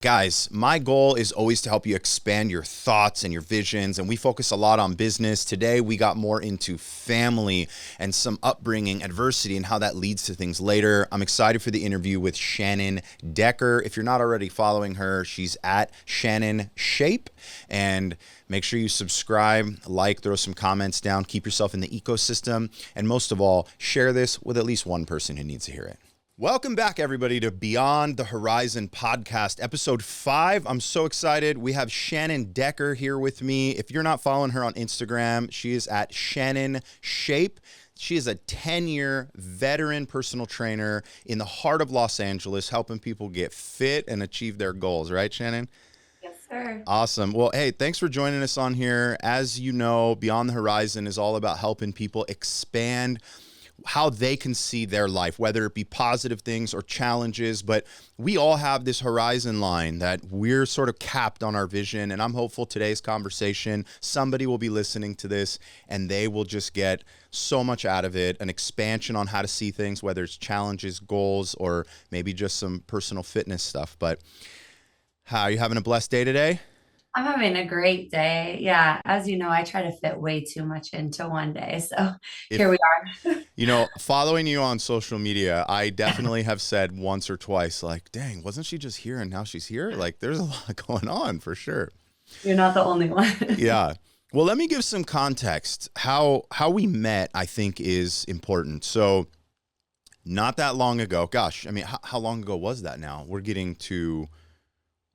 Guys, my goal is always to help you expand your thoughts and your visions, and we focus a lot on business. Today, we got more into family and some upbringing, adversity, and how that leads to things later. I'm excited for the interview with Shannon Decker. If you're not already following her, she's at Shannon Shape, and make sure you subscribe, like, throw some comments down, keep yourself in the ecosystem, and most of all, share this with at least one person who needs to hear it. Welcome back, everybody, to Beyond the Horizon podcast, episode 5. I'm so excited. We have Shannon Decker here with me. If you're not following her on Instagram, she is at Shannon Shape. She is a 10-year veteran personal trainer in the heart of Los Angeles, helping people get fit and achieve their goals. Right, Shannon? Yes, sir. Awesome. Well, hey, thanks for joining us on here. As you know, Beyond the Horizon is all about helping people expand how they can see their life, whether it be positive things or challenges. But we all have this horizon line that we're sort of capped on our vision. And I'm hopeful today's conversation, somebody will be listening to this and they will just get so much out of it, an expansion on how to see things, whether it's challenges, goals, or maybe just some personal fitness stuff. But how are you having a blessed day today? I'm having a great day. Yeah, as you know, I try to fit way too much into one day. So here If we are. following you on social media, I definitely have said once or twice, like, dang, wasn't she just here and now she's here? Like, there's a lot going on for sure. You're not the only one. Yeah. Well, let me give some context. How we met, I think, is important. So not that long ago, gosh, I mean, how long ago was that now? We're getting to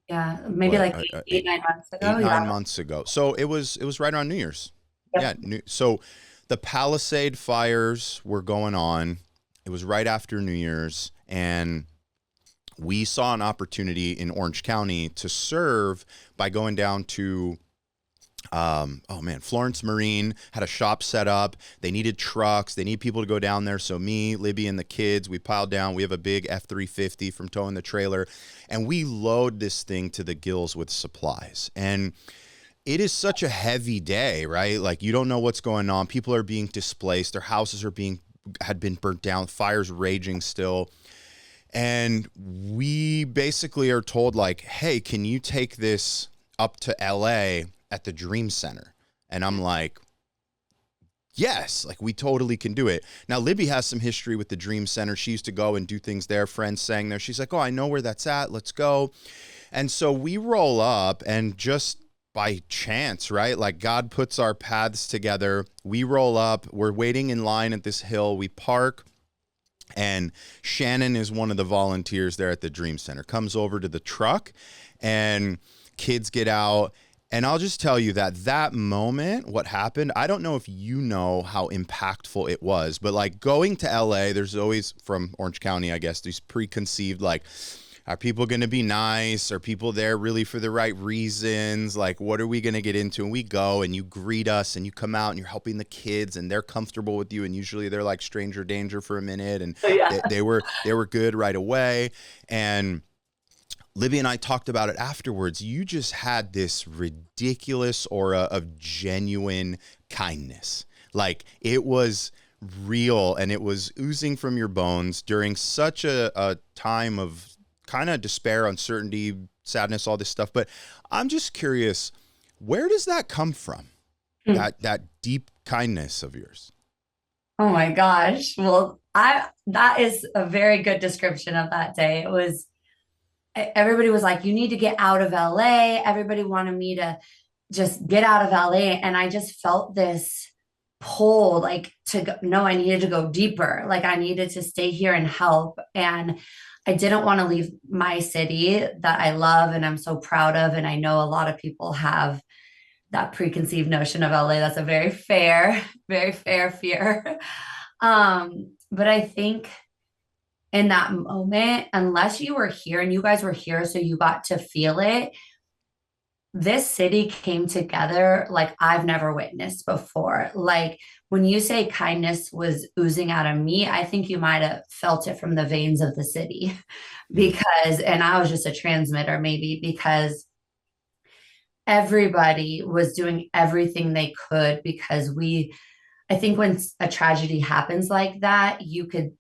Yeah, maybe what, like eight, 9 months eight, ago. nine Yeah. months ago. So it was right around New Year's. Yeah. Yep. So the Palisade fires were going on. It was right after New Year's, and we saw an opportunity in Orange County to serve by going down to Florence Marine had a shop set up. They needed trucks. They need people to go down there. So me, Libby, and the kids, we piled down. We have a big F-350 from towing the trailer, and we load this thing to the gills with supplies. And it is such a heavy day, right? Like, you don't know what's going on. People are being displaced. Their houses had been burnt down. Fires raging still. And we basically are told, like, hey, can you take this up to LA at the Dream Center? And I'm like, yes, like, we totally can do it. Now, Libby has some history with the Dream Center. She used to go and do things there. Friends sang there. She's like, oh, I know where that's at. Let's go. And so we roll up, and just by chance, right? Like, God puts our paths together. We roll up. We're waiting in line at this hill. We park. And Shannon is one of the volunteers there at the Dream Center, comes over to the truck, and kids get out. And I'll just tell you that moment, what happened, I don't know if you know how impactful it was, but like, going to LA, there's always, from Orange County, I guess, these preconceived, like, are people going to be nice? Are people there really for the right reasons? Like, what are we going to get into? And we go, and you greet us, and you come out, and you're helping the kids, and they're comfortable with you. And usually they're like stranger danger for a minute. And So yeah. they were good right away. And Libby and I talked about it afterwards. You just had this ridiculous aura of genuine kindness. Like, it was real, and it was oozing from your bones during such a time of kind of despair, uncertainty, sadness, all this stuff. But I'm just curious, where does that come from? Hmm. That deep kindness of yours? Oh my gosh. Well, I that is a very good description of that day. It was everybody was like, you need to get out of LA. Everybody wanted me to just get out of LA. And I just felt this pull, like, to go, no, I needed to go deeper. Like, I needed to stay here and help. And I didn't want to leave my city that I love and I'm so proud of. And I know a lot of people have that preconceived notion of LA. That's a very fair fear. But I think in that moment, unless you were here and you guys were here, so you got to feel it, this city came together like I've never witnessed before. Like, when you say kindness was oozing out of me, I think you might have felt it from the veins of the city Mm. because, and I was just a transmitter maybe because everybody was doing everything they could because I think when a tragedy happens like that, you can,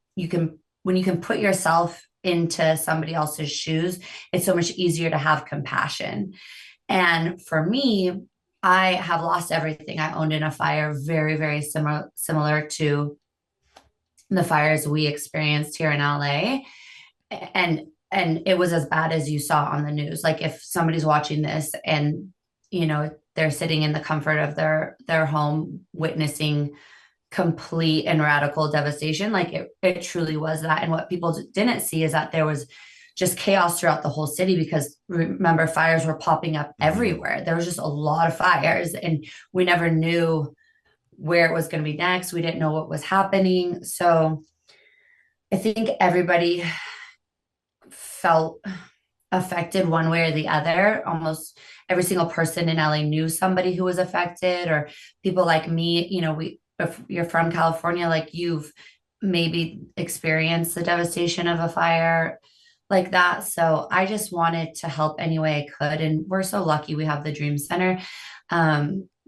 when you can put yourself into somebody else's shoes, it's so much easier to have compassion. And for me, I have lost everything I owned in a fire, very, very similar to the fires we experienced here in LA. And it was as bad as you saw on the news. Like if somebody's watching this and they're sitting in the comfort of their home witnessing complete and radical devastation, like it truly was that. And what people didn't see is that there was just chaos throughout the whole city, because remember, fires were popping up Mm-hmm. everywhere. There was just a lot of fires, and we never knew where it was going to be next. We didn't know what was happening. So I think everybody felt affected one way or the other. Almost every single person in LA knew somebody who was affected, or people like me, if you're from California, like you've maybe experienced the devastation of a fire like that. So I just wanted to help any way I could. And we're so lucky we have the Dream Center.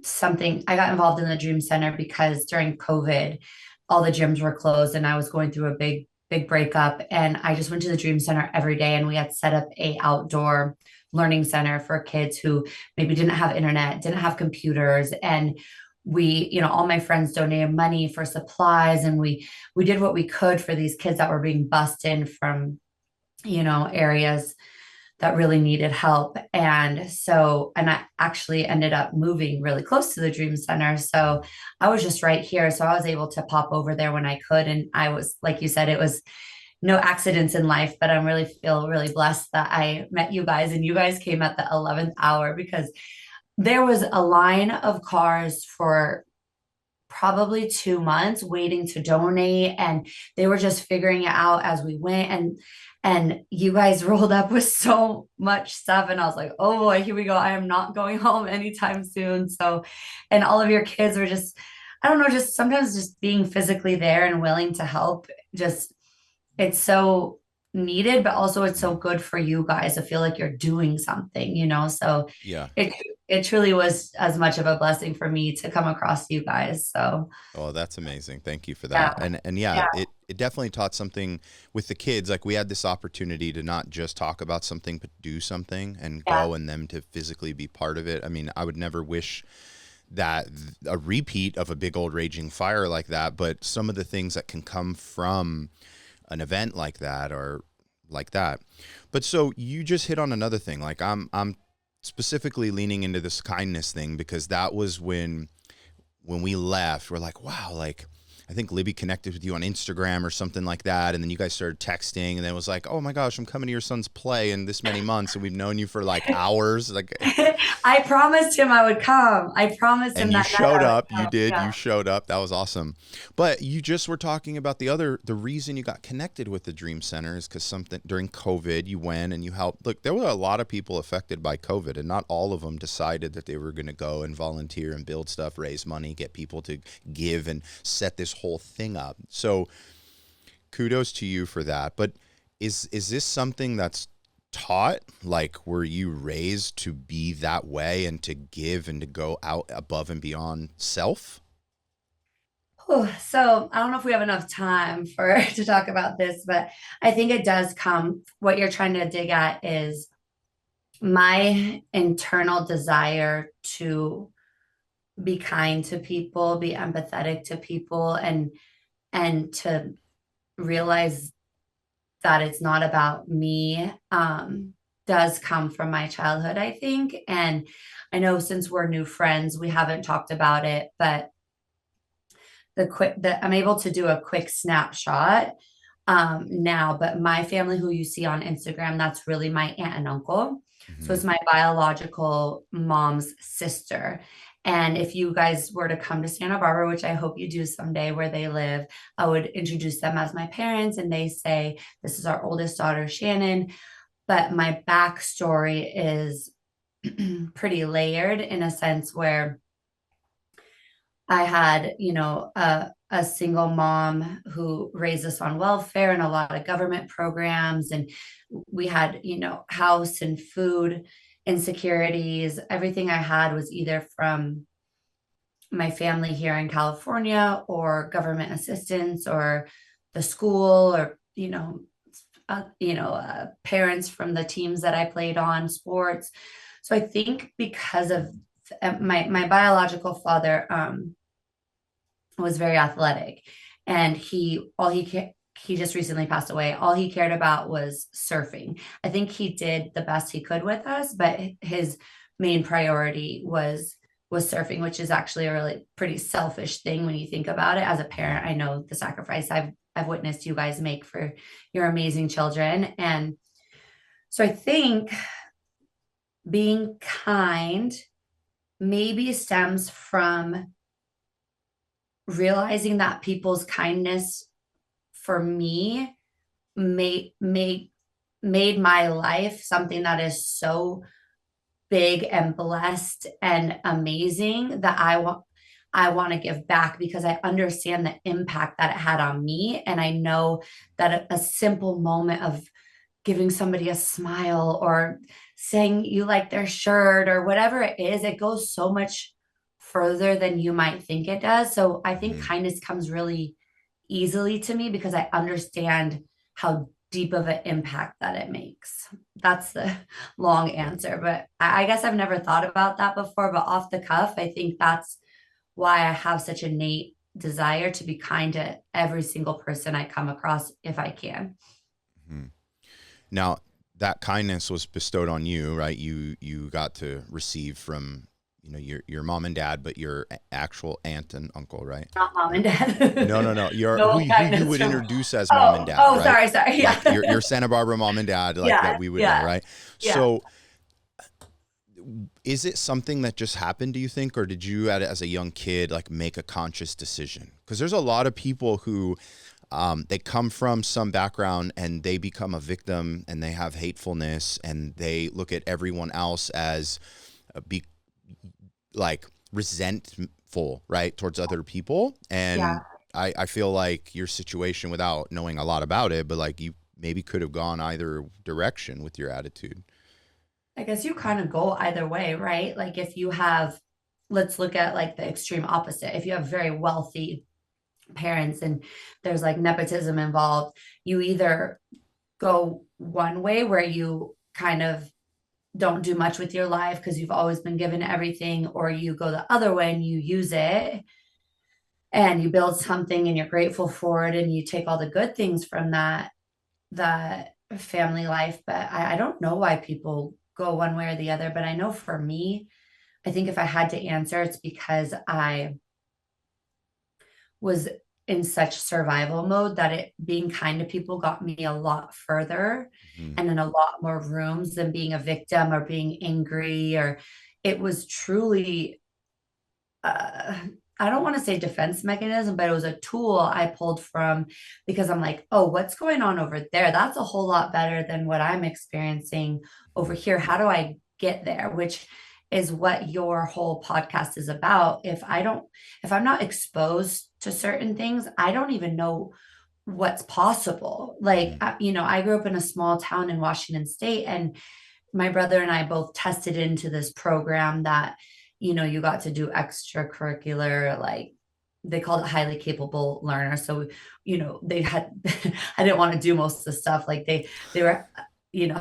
Something I got involved in the Dream Center because during COVID, all the gyms were closed and I was going through a big breakup. And I just went to the Dream Center every day, and we had set up a outdoor learning center for kids who maybe didn't have internet, didn't have computers. And we, all my friends donated money for supplies, and we did what we could for these kids that were being bussed in from, areas that really needed help. And I actually ended up moving really close to the Dream Center. So I was just right here. So I was able to pop over there when I could. And I was, like you said, it was no accidents in life, but I really feel really blessed that I met you guys, and you guys came at the 11th hour, because there was a line of cars for probably 2 months waiting to donate, and they were just figuring it out as we went. And you guys rolled up with so much stuff, and I was like, oh boy, here we go. I am not going home anytime soon. So, and all of your kids were just, I don't know, just sometimes just being physically there and willing to help, just it's so needed, but also it's so good for you guys to feel like you're doing something. So Yeah. it it truly was as much of a blessing for me to come across you guys. So Oh, that's amazing. Thank you for yeah, that. And yeah, yeah, it definitely taught something with the kids. Like we had this opportunity to not just talk about something, but do something and yeah, go, and them to physically be part of it. I mean, I would never wish that a repeat of a big old raging fire like that, but some of the things that can come from an event like that or like that. But so you just hit on another thing. Like I'm specifically leaning into this kindness thing because that was when we left, we're like, wow, like I think Libby connected with you on Instagram or something like that. And then you guys started texting, and then it was like, oh my gosh, I'm coming to your son's play in this many months. And we've known you for like hours. Like, I promised him I would come. I promised him and you that night showed I would up. You come. did. Yeah, You showed up. That was awesome. But you just were talking about the reason you got connected with the Dream Center is because something during COVID you went and you helped. Look, there were a lot of people affected by COVID, and not all of them decided that they were going to go and volunteer and build stuff, raise money, get people to give, and set this whole thing up. So kudos to you for that. But is this something that's taught? Like, were you raised to be that way and to give and to go out above and beyond self? whew. So I don't know if we have enough time for to talk about this, but I think it does come. What you're trying to dig at is my internal desire to be kind to people, be empathetic to people, and to realize that it's not about me, does come from my childhood, I think. And I know since we're new friends, we haven't talked about it, but I'm able to do a quick snapshot now. But my family, who you see on Instagram, that's really my aunt and uncle. So Mm-hmm. it's my biological mom's sister. And if you guys were to come to Santa Barbara, which I hope you do someday where they live, I would introduce them as my parents. And they say, this is our oldest daughter, Shannon. But my backstory is pretty layered in a sense where I had, a single mom who raised us on welfare and a lot of government programs. And we had, house and food insecurities. Everything I had was either from my family here in California or government assistance or the school or, parents from the teams that I played on sports. So I think because of my biological father was very athletic, and he just recently passed away. All he cared about was surfing. I think he did the best he could with us, but his main priority was surfing, which is actually a really pretty selfish thing when you think about it. As a parent, I know the sacrifice I've witnessed you guys make for your amazing children. And so I think being kind maybe stems from realizing that people's kindness for me made my life something that is so big and blessed and amazing that I want to give back, because I understand the impact that it had on me. And I know that a simple moment of giving somebody a smile or saying you like their shirt or whatever it is, it goes so much further than you might think it does. So I think Mhm. kindness comes really easily to me because I understand how deep of an impact that it makes. That's the long Yeah. answer, but I guess I've never thought about that before. But off the cuff, I think that's why I have such a innate desire to be kind to every single person I come across if I can. Mhm. Now, that kindness was bestowed on you, right? You got to receive from, your mom and dad, but your actual aunt and uncle, right? Not mom Uh, and dad. no, no, no. Your No who you kindness would from. introduce as mom and Oh, dad, oh, right? sorry. Like your Yeah. Santa Barbara mom and dad, like that Yeah, we would know, yeah, right? yeah. So, is it something that just happened, do you think, or did you, as a young kid, like make a conscious decision? Because there's a lot of people who they come from some background and they become a victim and they have hatefulness and they look at everyone else as be like resentful, right, towards other people. Yeah. And I feel like your situation, without knowing a lot about it, but like you maybe could have gone either direction with your attitude. I guess you kind of go either way, right? Like if you have, let's look at like the extreme opposite. If you have very wealthy parents and there's like nepotism involved, you either go one way where you kind of don't do much with your life because you've always been given everything, or you go the other way and you use it and you build something and you're grateful for it and you take all the good things from that family life. But I don't know why people go one way or the other. But I know for me, I think if I had to answer, it's because I was in such survival mode that it being kind to people got me a lot further Mhm. and in a lot more rooms than being a victim or being angry. Or it was truly uh, I don't want to say defense mechanism, but it was a tool I pulled from, because I'm like, oh, what's going on over there? That's a whole lot better than what I'm experiencing over Mhm. here. How do I get there? Which is what your whole podcast is about. If I'm not exposed to certain things, I don't even know what's possible. Like, Mhm. I grew up in a small town in Washington State, and my brother and I both tested into this program that, you got to do extracurricular, like they called it highly capable learner. So, they had, I didn't want to do most of the stuff. Like they were,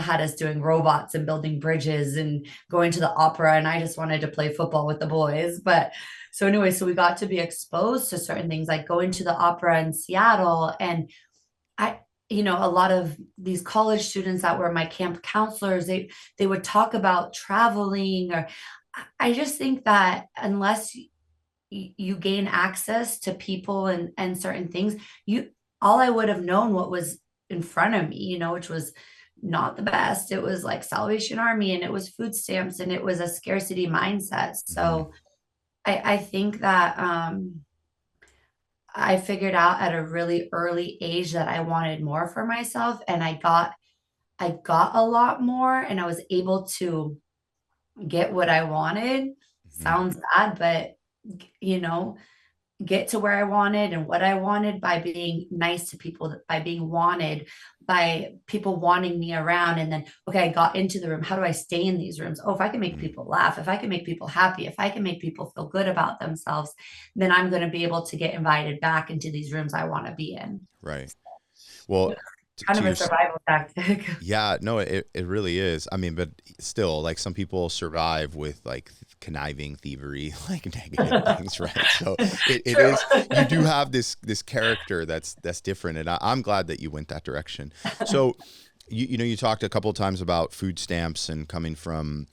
had us doing robots and building bridges and going to the opera. And I just wanted to play football with the boys. But so anyway, so we got to be exposed to certain things like going to the opera in Seattle. And I, a lot of these college students that were my camp counselors, they would talk about traveling. Or I just think that unless you gain access to people and certain things, you all I would have known what was in front of me, which was not the best. It was like Salvation Army and it was food stamps and it was a scarcity mindset. Mhm. So I think that I figured out at a really early age that I wanted more for myself, and I got a lot more, and I was able to get what I wanted. Mhm. Sounds bad, but you know, get to where I wanted and what I wanted by being nice to people, by being wanted, by people wanting me around. And then, okay, I got into the room. How do I stay in these rooms? Oh, if I can make Mhm. people laugh, if I can make people happy, if I can make people feel good about themselves, then I'm going to be able to get invited back into these rooms I want to be in. Right. Well, kind to of a your survival tactic. yeah, no, it really is. I mean, but still, like some people survive with like conniving thievery, like negative things, right? So it True. is, you do have this character that's different, and I'm glad that you went that direction. So you know, you talked a couple of times about food stamps and coming from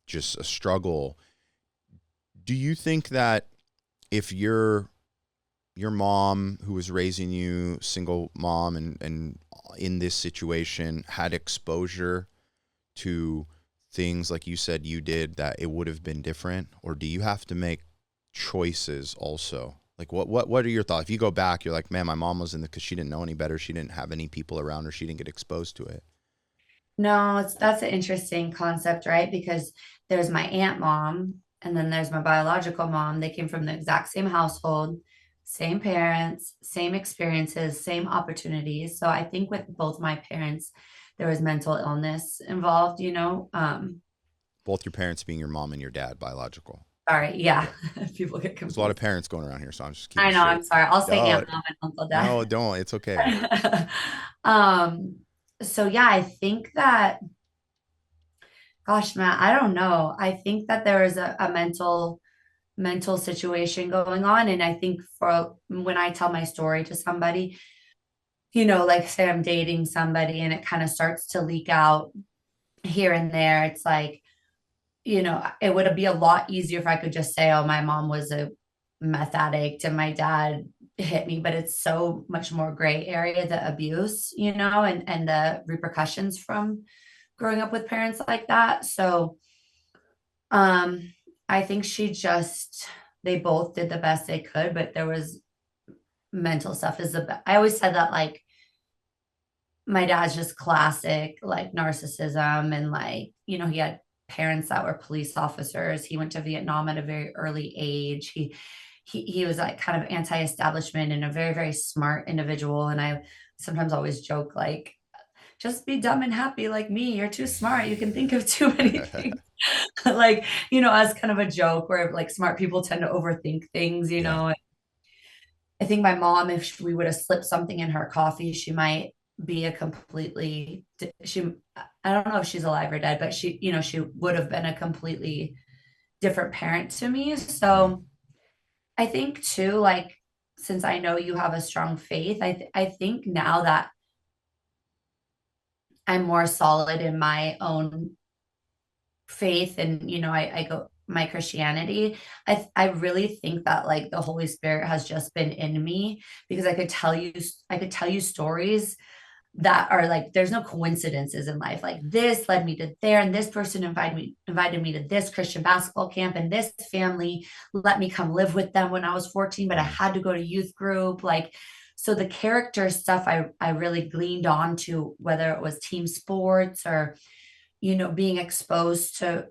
just a struggle. Do you think that if your mom who was raising you, single mom, and in this situation had exposure to things like you said you did, that it would have been different? Or do you have to make choices also? Like what are your thoughts? If you go back, you're like, man, my mom was in the, because she didn't know any better, she didn't have any people around her, she didn't get exposed to it. No, that's an interesting concept, right? Because there's my aunt mom, and then there's my biological mom. They came from the exact same household, same parents, same experiences, same opportunities. So I think with both my parents, there was mental illness involved, you know. Both your parents being your mom and your dad biological. Sorry, yeah, Yeah. people get There's a lot of confused. parents going around here, so I'm just keeping I know, straight. I'm sorry. I'll say No, aunt mom and uncle no, dad. don't. It's okay. um, so yeah, I think that, gosh, Matt, I don't know. I think that there is a mental situation going on. And I think for when I tell my story to somebody, you know, like say I'm dating somebody and it kind of starts to leak out here and there, it's like, you know, it would be a lot easier if I could just say, oh, my mom was a meth addict and my dad hit me, but it's so much more gray area, the abuse, you know, and the repercussions from growing up with parents like that. So um I think they both did the best they could, but there was mental stuff is I always said that, like, my dad's just classic like narcissism, and like, you know, he had parents that were police officers. He went to Vietnam at a very early age. He was like kind of anti-establishment and a very, very smart individual. And I sometimes always joke like, just be dumb and happy like me. You're too smart. You can think of too many things. Like, you know, as kind of a joke where like smart people tend to overthink things, you Yeah. know. I think my mom, if we would have slipped something in her coffee, she might be a completely, she, I don't know if she's alive or dead, but she, you know, she would have been a completely different parent to me. Hmm. So I think too, like, since I know you have a strong faith, I think now that I'm more solid in my own faith, and you know, I go my Christianity, I really think that like the Holy Spirit has just been in me, because I could tell you stories that are like, there's no coincidences in life. Like, this led me to there, and this person invited me to this Christian basketball camp, and this family let me come live with them when I was 14, but I Mm. had to go to youth group. Like, so the character stuff I really gleaned on to, whether it was team sports or, you know, being exposed to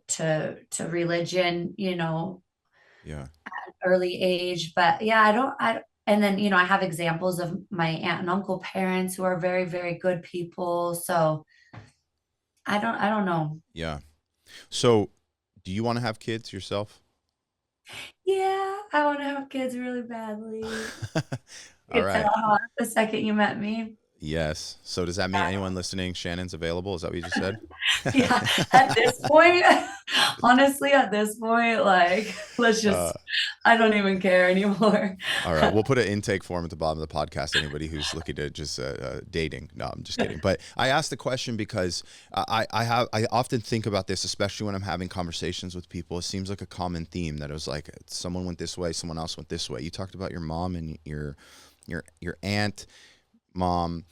religion, you know, Yeah. early age. But yeah, and then, you know, I have examples of my aunt and uncle parents who are very, very good people. So I don't know. Yeah. So, do you want to have kids yourself? Yeah, I want to have kids really badly. All You could tell, right. huh, the second you met me. Yes. So, does that mean anyone listening, Shannon's available? Is that what you just said? Yeah, at this point, honestly, at this point, like, let's uh, just, I don't even care anymore. all right. We'll put an intake form at the bottom of the podcast. Anybody who's looking to just dating. No, I'm just kidding. But I asked the question because I often think about this, especially when I'm having conversations with people. It seems like a common theme that it was like someone went this way, someone else went this way. You talked about your mom and your aunt mom,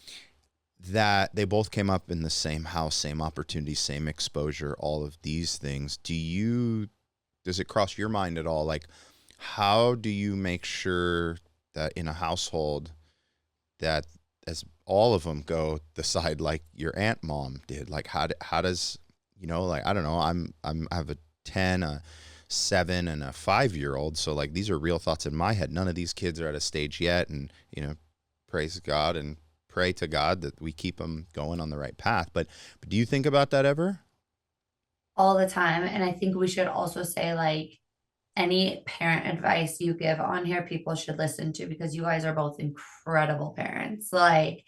that they both came up in the same house, same opportunities, same exposure, all of these things. Does it cross your mind at all? Like, how do you make sure that in a household that as all of them go the side like your aunt mom did? Like, how does, you know, like, I don't know, I have a 10, a 7 and a 5-year old. So like, these are real thoughts in my head. None of these kids are at a stage yet. And, you know, praise God and pray to God that we keep them going on the right path. But do you think about that ever? All the time. And I think we should also say, like, any parent advice you give on here, people should listen to, because you guys are both incredible parents. Like,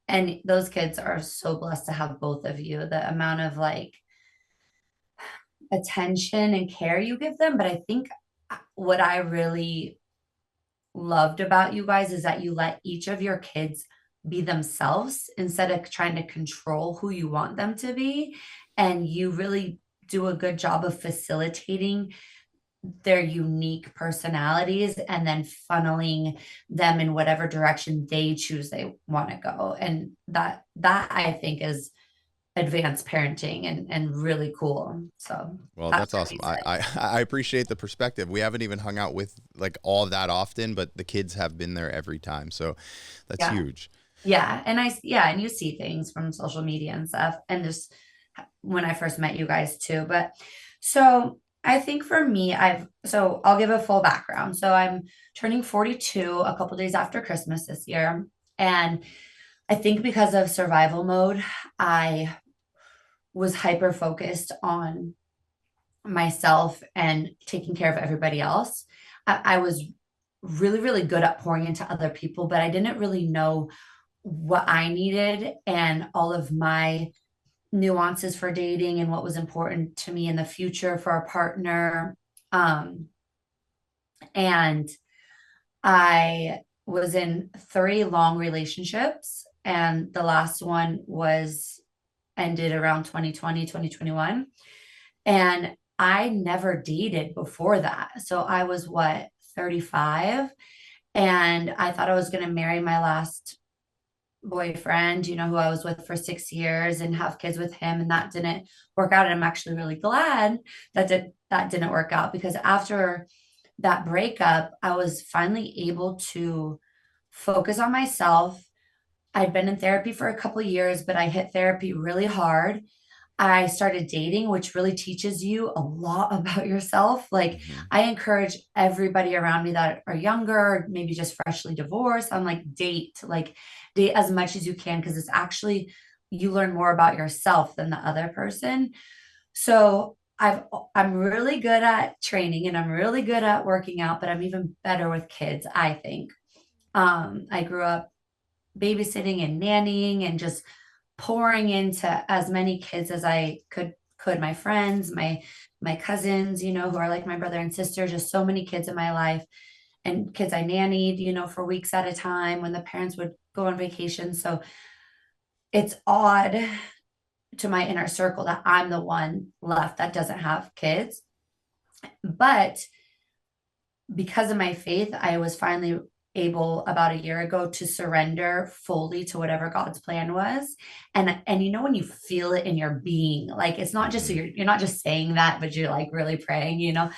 And those kids are so blessed to have both of you. The amount of like attention and care you give them. But I think what I really loved about you guys is that you let each of your kids be themselves instead of trying to control who you want them to be. And you really do a good job of facilitating their unique personalities and then funneling them in whatever direction they choose they want to go. And that I think is advanced parenting and really cool. So Well, that's that's awesome. I appreciate the perspective. We haven't even hung out with like all that often, but the kids have been there every time. So that's yeah. huge. Yeah. Yeah, and you see things from social media and stuff. And just when I first met you guys too. But so I think for me, so I'll give a full background. So I'm turning 42 a couple days after Christmas this year. And I think because of survival mode, I was hyper focused on myself and taking care of everybody else. I was really, really good at pouring into other people, but I didn't really know what I needed and all of my nuances for dating and what was important to me in the future for a partner. Um, and I was in 3 long relationships, and the last one was ended around 2020, 2021. And I never dated before that. So I was what, 35? And I thought I was going to marry my last boyfriend, who I was with for 6 years and have kids with him. And that didn't work out. And I'm actually really glad that didn't work out, because after that breakup, I was finally able to focus on myself. I'd been in therapy for a couple of years, but I hit therapy really hard. I started dating, which really teaches you a lot about yourself. Like, Hmm. I encourage everybody around me that are younger, maybe just freshly divorced. I'm like, date as much as you can, because it's actually, you learn more about yourself than the other person. So I'm really good at training and I'm really good at working out, but I'm even better with kids, I think. I grew up babysitting and nannying and just pouring into as many kids as I could, my friends, my cousins, who are like my brother and sister, just so many kids in my life, and kids I nannied, for weeks at a time when the parents would go on vacation. So it's odd to my inner circle that I'm the one left that doesn't have kids. But because of my faith, I was finally able about a year ago to surrender fully to whatever God's plan was. And when you feel it in your being, like, it's not just so Hmm. you're not just saying that, but you're like really praying. Yeah.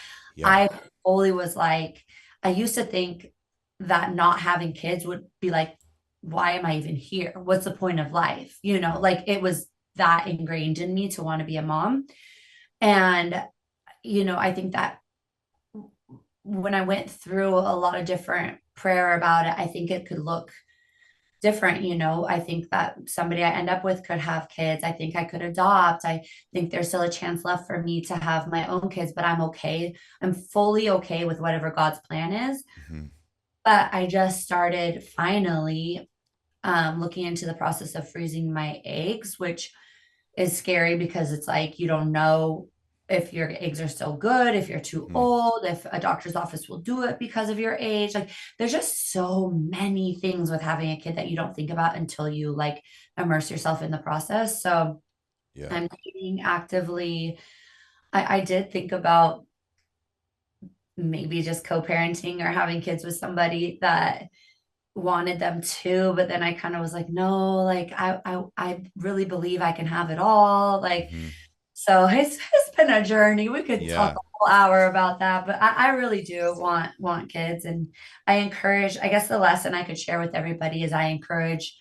I fully was like, I used to think that not having kids would be like, why am I even here? What's the point of life? Like, it was that ingrained in me to want to be a mom. And I think that when I went through a lot of different prayer about it, I think it could look different. I think that somebody I end up with could have kids. I think I could adopt. I think there's still a chance left for me to have my own kids, but I'm okay. I'm fully okay with whatever God's plan is. Hmm. But I just started finally looking into the process of freezing my eggs, which is scary because it's like you don't know if your eggs are still good, if you're too Hmm. old, if a doctor's office will do it because of your age. Like, there's just so many things with having a kid that you don't think about until you like immerse yourself in the process. So Yeah. I'm dating actively. I did think about maybe just co-parenting or having kids with somebody that wanted them too, but then I kind of was like, no, like I really believe I can have it all. Like, Hmm. so it's been a journey. We could talk Yeah. a whole hour about that, but I really do want kids. And I encourage, I guess the lesson I could share with everybody is I encourage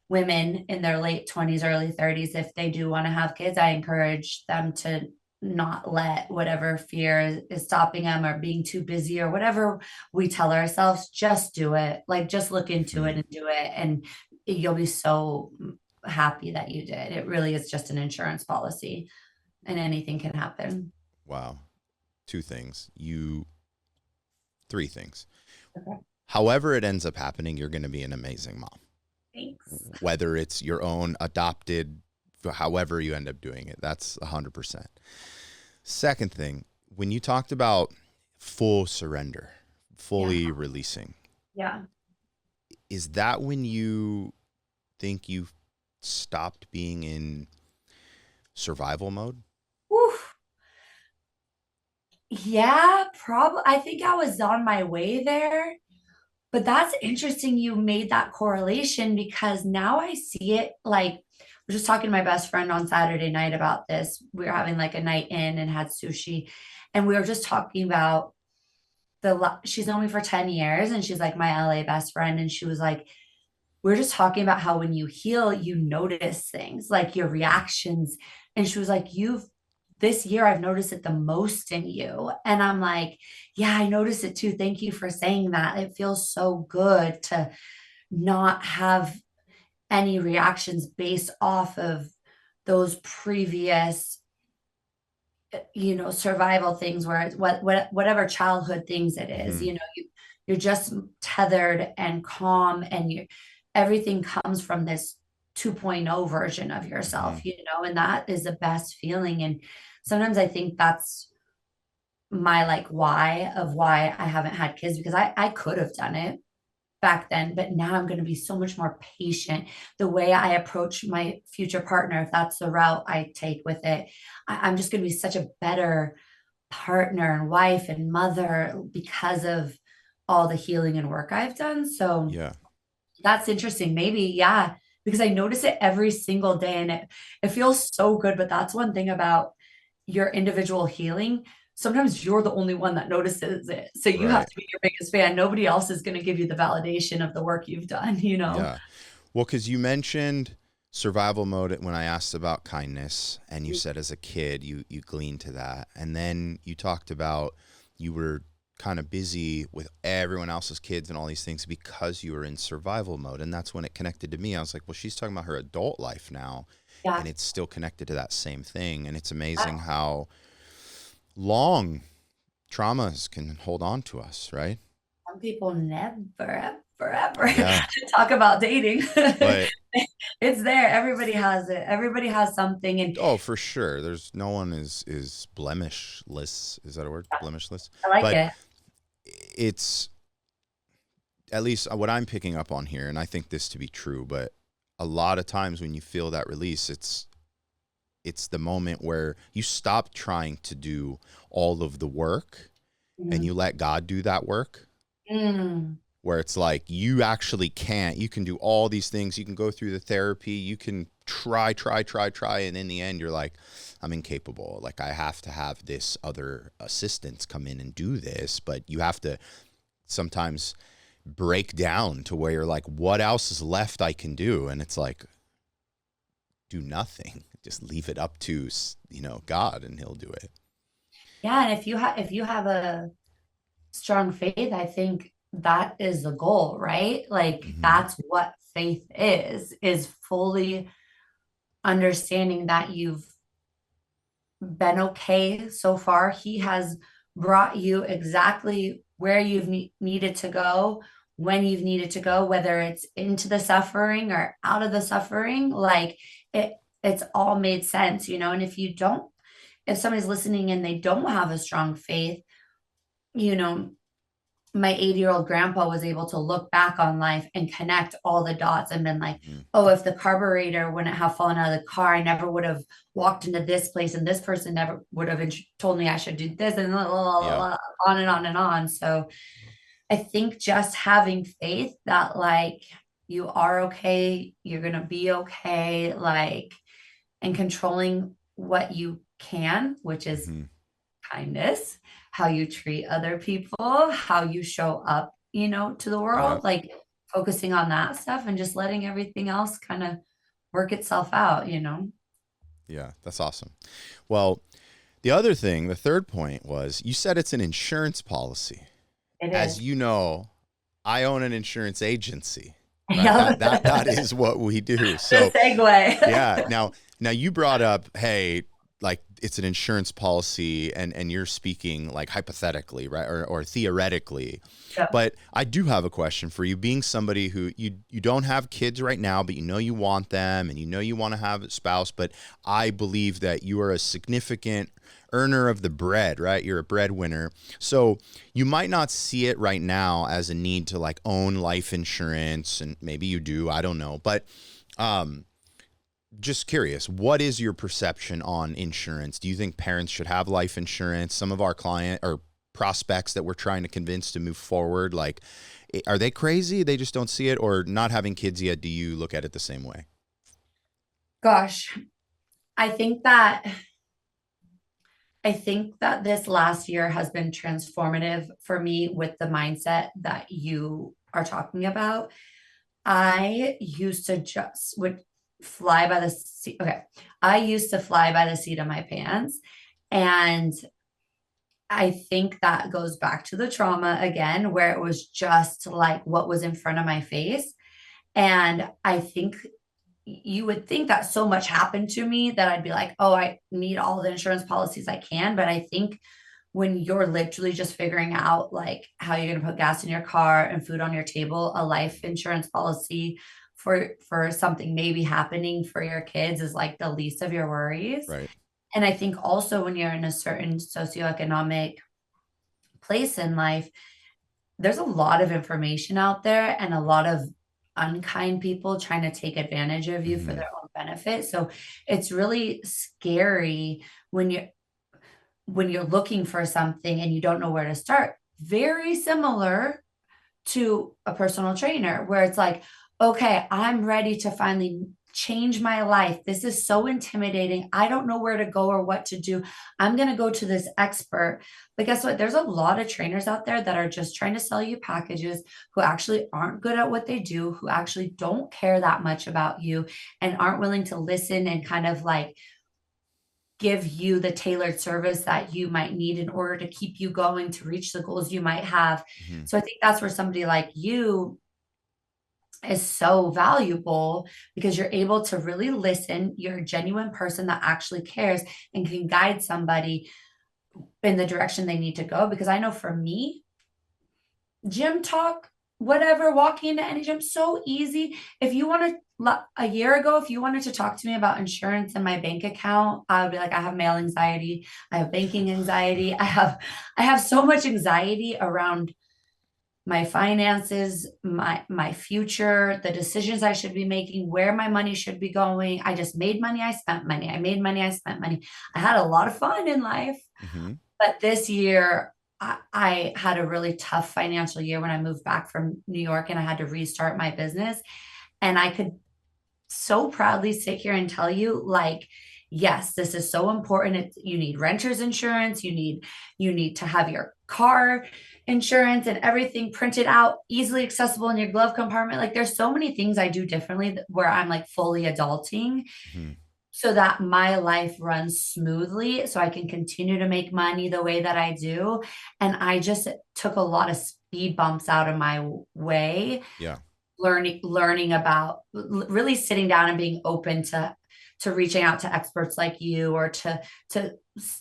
women in their late 20s, early 30s, if they do want to have kids, I encourage them to not let whatever fear is stopping them, or being too busy, or whatever we tell ourselves, just do it. Like, just look into Hmm. it and do it. And you'll be so happy that you did. It really is just an insurance policy, and anything can happen. Wow. Two things. Three things. Okay. However it ends up happening, you're going to be an amazing mom. Thanks. whether it's your own adopted, however you end up doing it. That's 100%. Second thing, when you talked about full surrender, Yeah. fully releasing, Yeah. is that when you think you've stopped being in survival mode? Whew. Yeah, probably. I think I was on my way there. But that's interesting you made that correlation because now I see it like I was just talking to my best friend on Saturday night about this. We were having like a night in and had sushi. And we were just talking about she's known me for 10 years and she's like my LA best friend. And she was like, we're just talking about how when you heal, you notice things like your Mhm. reactions. And she was like, this year I've noticed it the most in you. And I'm like, yeah, I noticed it too. Thank you for saying that. It feels so good to not have any reactions based off of those previous survival things where it's whatever childhood things it is, Mhm. you're just tethered and calm and everything comes from this 2.0 version of yourself, Mhm. and that is the best feeling. And sometimes I think that's my like why I haven't had kids because I could have done it back then, but now I'm going to be so much more patient. The way I approach my future partner, if that's the route I take with it, I'm just going to be such a better partner and wife and mother because of all the healing and work I've done. So Yeah. that's interesting. Maybe, yeah, because I notice it every single day and it feels so good. But that's one thing about your individual healing. Sometimes you're the only one that notices it. So you have Right. to be your biggest fan. Nobody else is going to give you the validation of the work you've done, you know? Yeah. Well, because you mentioned survival mode when I asked about kindness, and you said as a kid you gleaned to that, and then you talked about you were kind of busy with everyone else's kids and all these things because you were in survival mode, and that's when it connected to me. I was like, well, she's talking about her adult life now, and Yeah. it's still connected to that same thing, and it's amazing how long traumas can hold on to us, right? Some people never, ever Yeah. talk about dating. But It's there. Everybody has it. Everybody has something. And oh, for sure. There's no one is blemishless. Is that a word? Blemishless. I like But it. it's at least what I'm picking up on here, and I think this to be true. But a lot of times when you feel that release, it's the moment where you stop trying to do all of the work and Mm. you let God do that work. Mm. Where it's like you actually can't. You can do all these things. You can go through the therapy. You can try, and in the end, you're like, I'm incapable. Like I have to have this other assistance come in and do this. But you have to sometimes break down to where you're like, what else is left I can do? And it's like, do nothing. Just leave it up to God, and He'll do it. Yeah, and if you have a strong faith, I think that is the goal, right? Like Mm-hmm. that's what faith is fully understanding that you've been okay so far. He has brought you exactly where you've needed to go, when you've needed to go, whether it's into the suffering or out of the suffering. Like it, it's all made sense, And if somebody's listening and they don't have a strong faith, you know, my 80-year-old grandpa was able to look back on life and connect all the dots and been like, Mm-hmm. oh, if the carburetor wouldn't have fallen out of the car, I never would have walked into this place, and this person never would have told me I should do this, and Yeah. on and on and on. So I think just having faith that like you are okay, you're gonna be okay, like, and controlling what you can, which is Mm-hmm. kindness, how you treat other people, how you show up, to the Yeah. world, like focusing on that stuff and just letting everything else kind of work itself out. Yeah. That's awesome. Well, the other thing, the third point was you said it's an insurance policy. It As is. you know, I own an insurance agency, right? Yeah. That is what we do. The So segue. yeah. Now you brought up, hey, like it's an insurance policy, and you're speaking like hypothetically, right, or theoretically. Yep. But I do have a question for you, being somebody who you don't have kids right now, but you know you want them, and you know you want to have a spouse. But I believe that you are a significant earner of the bread, right? You're a breadwinner. So you might not see it right now as a need to like own life insurance, and maybe you do, I don't know. But um just curious, what is your perception on insurance? Do you think parents should have life insurance? Some of our client or prospects that we're trying to convince to move forward, like, are they crazy? They just don't see it, or not having kids yet? Do you look at it the same way? Gosh, I think that I think that this last year has been transformative for me with the mindset that you are talking about. I used to just would fly by the seat. Okay. I used to fly by the seat of my pants. And I think that goes back to the trauma again, where it was just like what was in front of my face. And I think you would think that so much happened to me that I'd be like, oh, I need all the insurance policies I can. But I think when you're literally just figuring out like how you're going to put gas in your car and food on your table, a life insurance policy for something maybe happening for your kids is like the least of your worries. Right. And I think also when you're in a certain socioeconomic place in life, there's a lot of information out there and a lot of unkind people trying to take advantage of you for Hmm. their own benefit. So it's really scary when you're looking for something and you don't know where to start. Very similar to a personal trainer where it's like, okay, I'm ready to finally change my life. This is so intimidating. I don't know where to go or what to do. I'm going to go to this expert. But guess what? There's a lot of trainers out there that are just trying to sell you packages who actually aren't good at what they do, who actually don't care that much about you and aren't willing to listen and kind of like give you the tailored service that you might need in order to keep you going to reach the goals you might have. Hmm. So I think that's where somebody like you is so valuable because you're able to really listen. You're a genuine person that actually cares and can guide somebody in the direction they need to go. Because I know for me, gym talk, whatever, walking into any gym, so easy. If you want to, a year ago, if you wanted to talk to me about insurance and my bank account, I would be like, I have mail anxiety, I have banking anxiety, I have so much anxiety around my finances, my future, the decisions I should be making, where my money should be going. I just made money, I spent money. I made money, I spent money. I had a lot of fun in life. Hmm. But this year, I had a really tough financial year when I moved back from New York and I had to restart my business. And I could so proudly sit here and tell you, like, yes, this is so important. You need renter's insurance. You need to have your car insurance and everything printed out, easily accessible in your glove compartment. Like, there's so many things I do differently where I'm like fully adulting Hmm. so that my life runs smoothly so I can continue to make money the way that I do. And I just took a lot of speed bumps out of my way, Yeah. learning about really sitting down and being open to reaching out to experts like you or to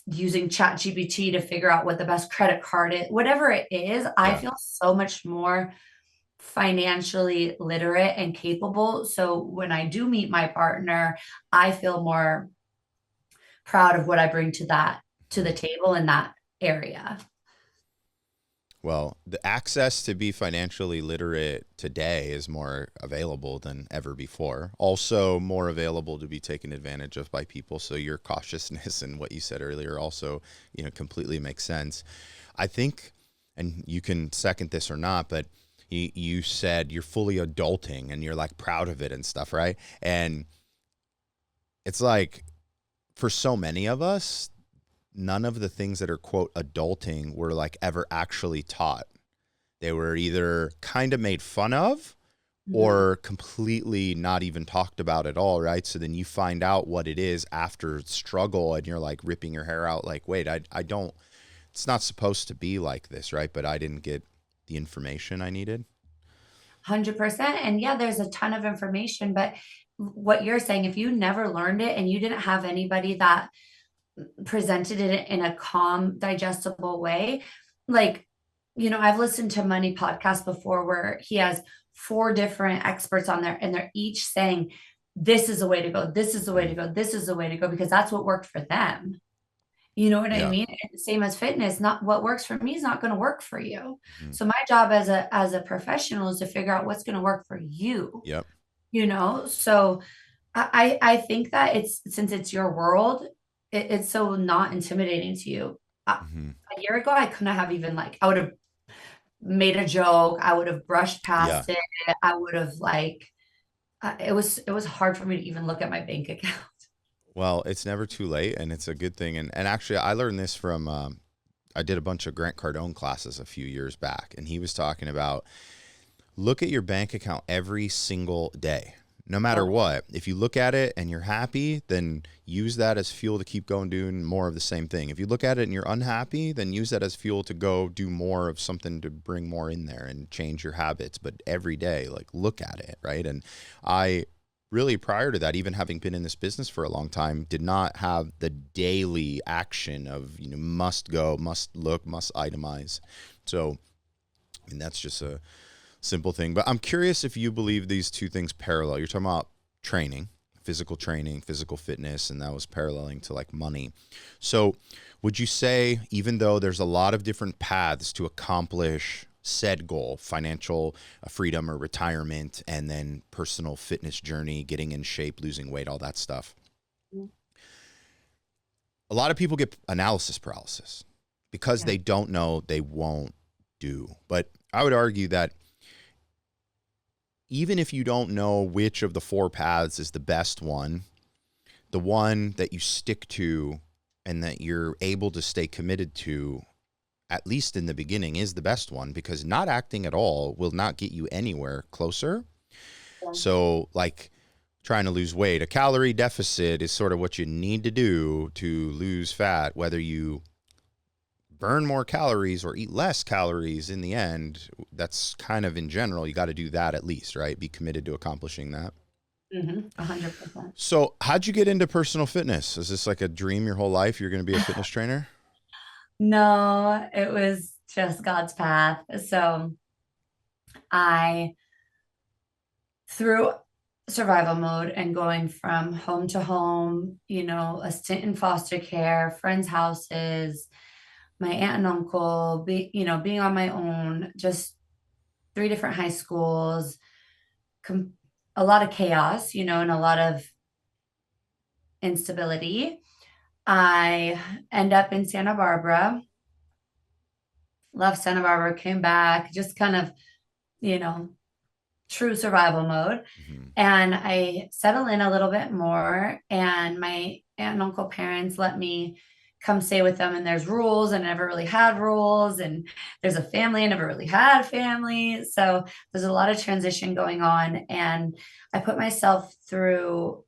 using chat gpt to figure out what the best credit card is, whatever it is. I Yeah. feel so much more financially literate and capable. So when I do meet my partner, I feel more proud of what I bring to the table in that area. Well, the access to be financially literate today is more available than ever before. Also, more available to be taken advantage of by people. So your cautiousness and what you said earlier also, completely makes sense. I think, and you can second this or not, but you said you're fully adulting and you're like proud of it and stuff, right? And it's like for so many of us, none of the things that are quote adulting were like ever actually taught. They were either kind of made fun of Mhm. or completely not even talked about at all, right? So then you find out what it is after struggle and you're like ripping your hair out like, wait, I don't, it's not supposed to be like this, right? But I didn't get the information I needed. 100%. And yeah, there's a ton of information, but what you're saying, if you never learned it and you didn't have anybody that presented it in a calm, digestible way. Like, I've listened to Money podcast before where he has four different experts on there, and they're each saying, this is the way to go, this is the way to Mhm. go, this is the way to go, because that's what worked for them. You know what I Yeah. mean? And same as fitness, not what works for me is not going to work for you. Mhm. So my job as a professional is to figure out what's going to work for you, Yep. So I think that since it's your world, it's so not intimidating to you. Mhm. A year ago, I couldn't have even like, I would have made a joke, I would have brushed Yeah. past it, I would have like, it was hard for me to even look at my bank account. Well, it's never too late, and it's a good thing. And actually, I learned this from I did a bunch of Grant Cardone classes a few years back, and he was talking about look at your bank account every single day, no matter Oh, what. If you look at it and you're happy, then use that as fuel to keep going doing more of the same thing. If you look at it and you're unhappy, then use that as fuel to go do more of something to bring more in there and change your habits. But every day, like look at it, right? And I really prior to that, even having been in this business for a long time, did not have the daily action of, must go, must look, must itemize. So, I mean, that's just a simple thing. But I'm curious if you believe these two things parallel. You're talking about training, physical fitness, and that was paralleling to like money. So would you say, even though there's a lot of different paths to accomplish said goal, financial freedom or retirement, and then personal fitness journey, getting in shape, losing weight, all that stuff, a lot of people get analysis paralysis because yeah. they don't know, they won't do. But I would argue that even if you don't know which of the four paths is the best one, the one that you stick to and that you're able to stay committed to, at least in the beginning, is the best one, because not acting at all will not get you anywhere closer. So, like trying to lose weight, a calorie deficit is sort of what you need to do to lose fat, whether you burn more calories or eat less calories in the end. That's kind of in general, you got to do that at least, right? Be committed to accomplishing that. 100%. So, how'd you get into personal fitness? Is this like a dream your whole life? You're going to be a fitness trainer? No, it was just God's path. So I, through survival mode and going from home to home, a stint in foster care, friends' houses, my aunt and uncle, being on my own, just three different high schools, com- a lot of chaos, and a lot of instability. I end up in Santa Barbara, left Santa Barbara, came back, just kind of, you know, true survival mode. Mm-hmm. And I settle in a little bit more. And my aunt and uncle parents let me come stay with them. And there's rules, and I never really had rules. And there's a family, I never really had family. So there's a lot of transition going on. And I put myself through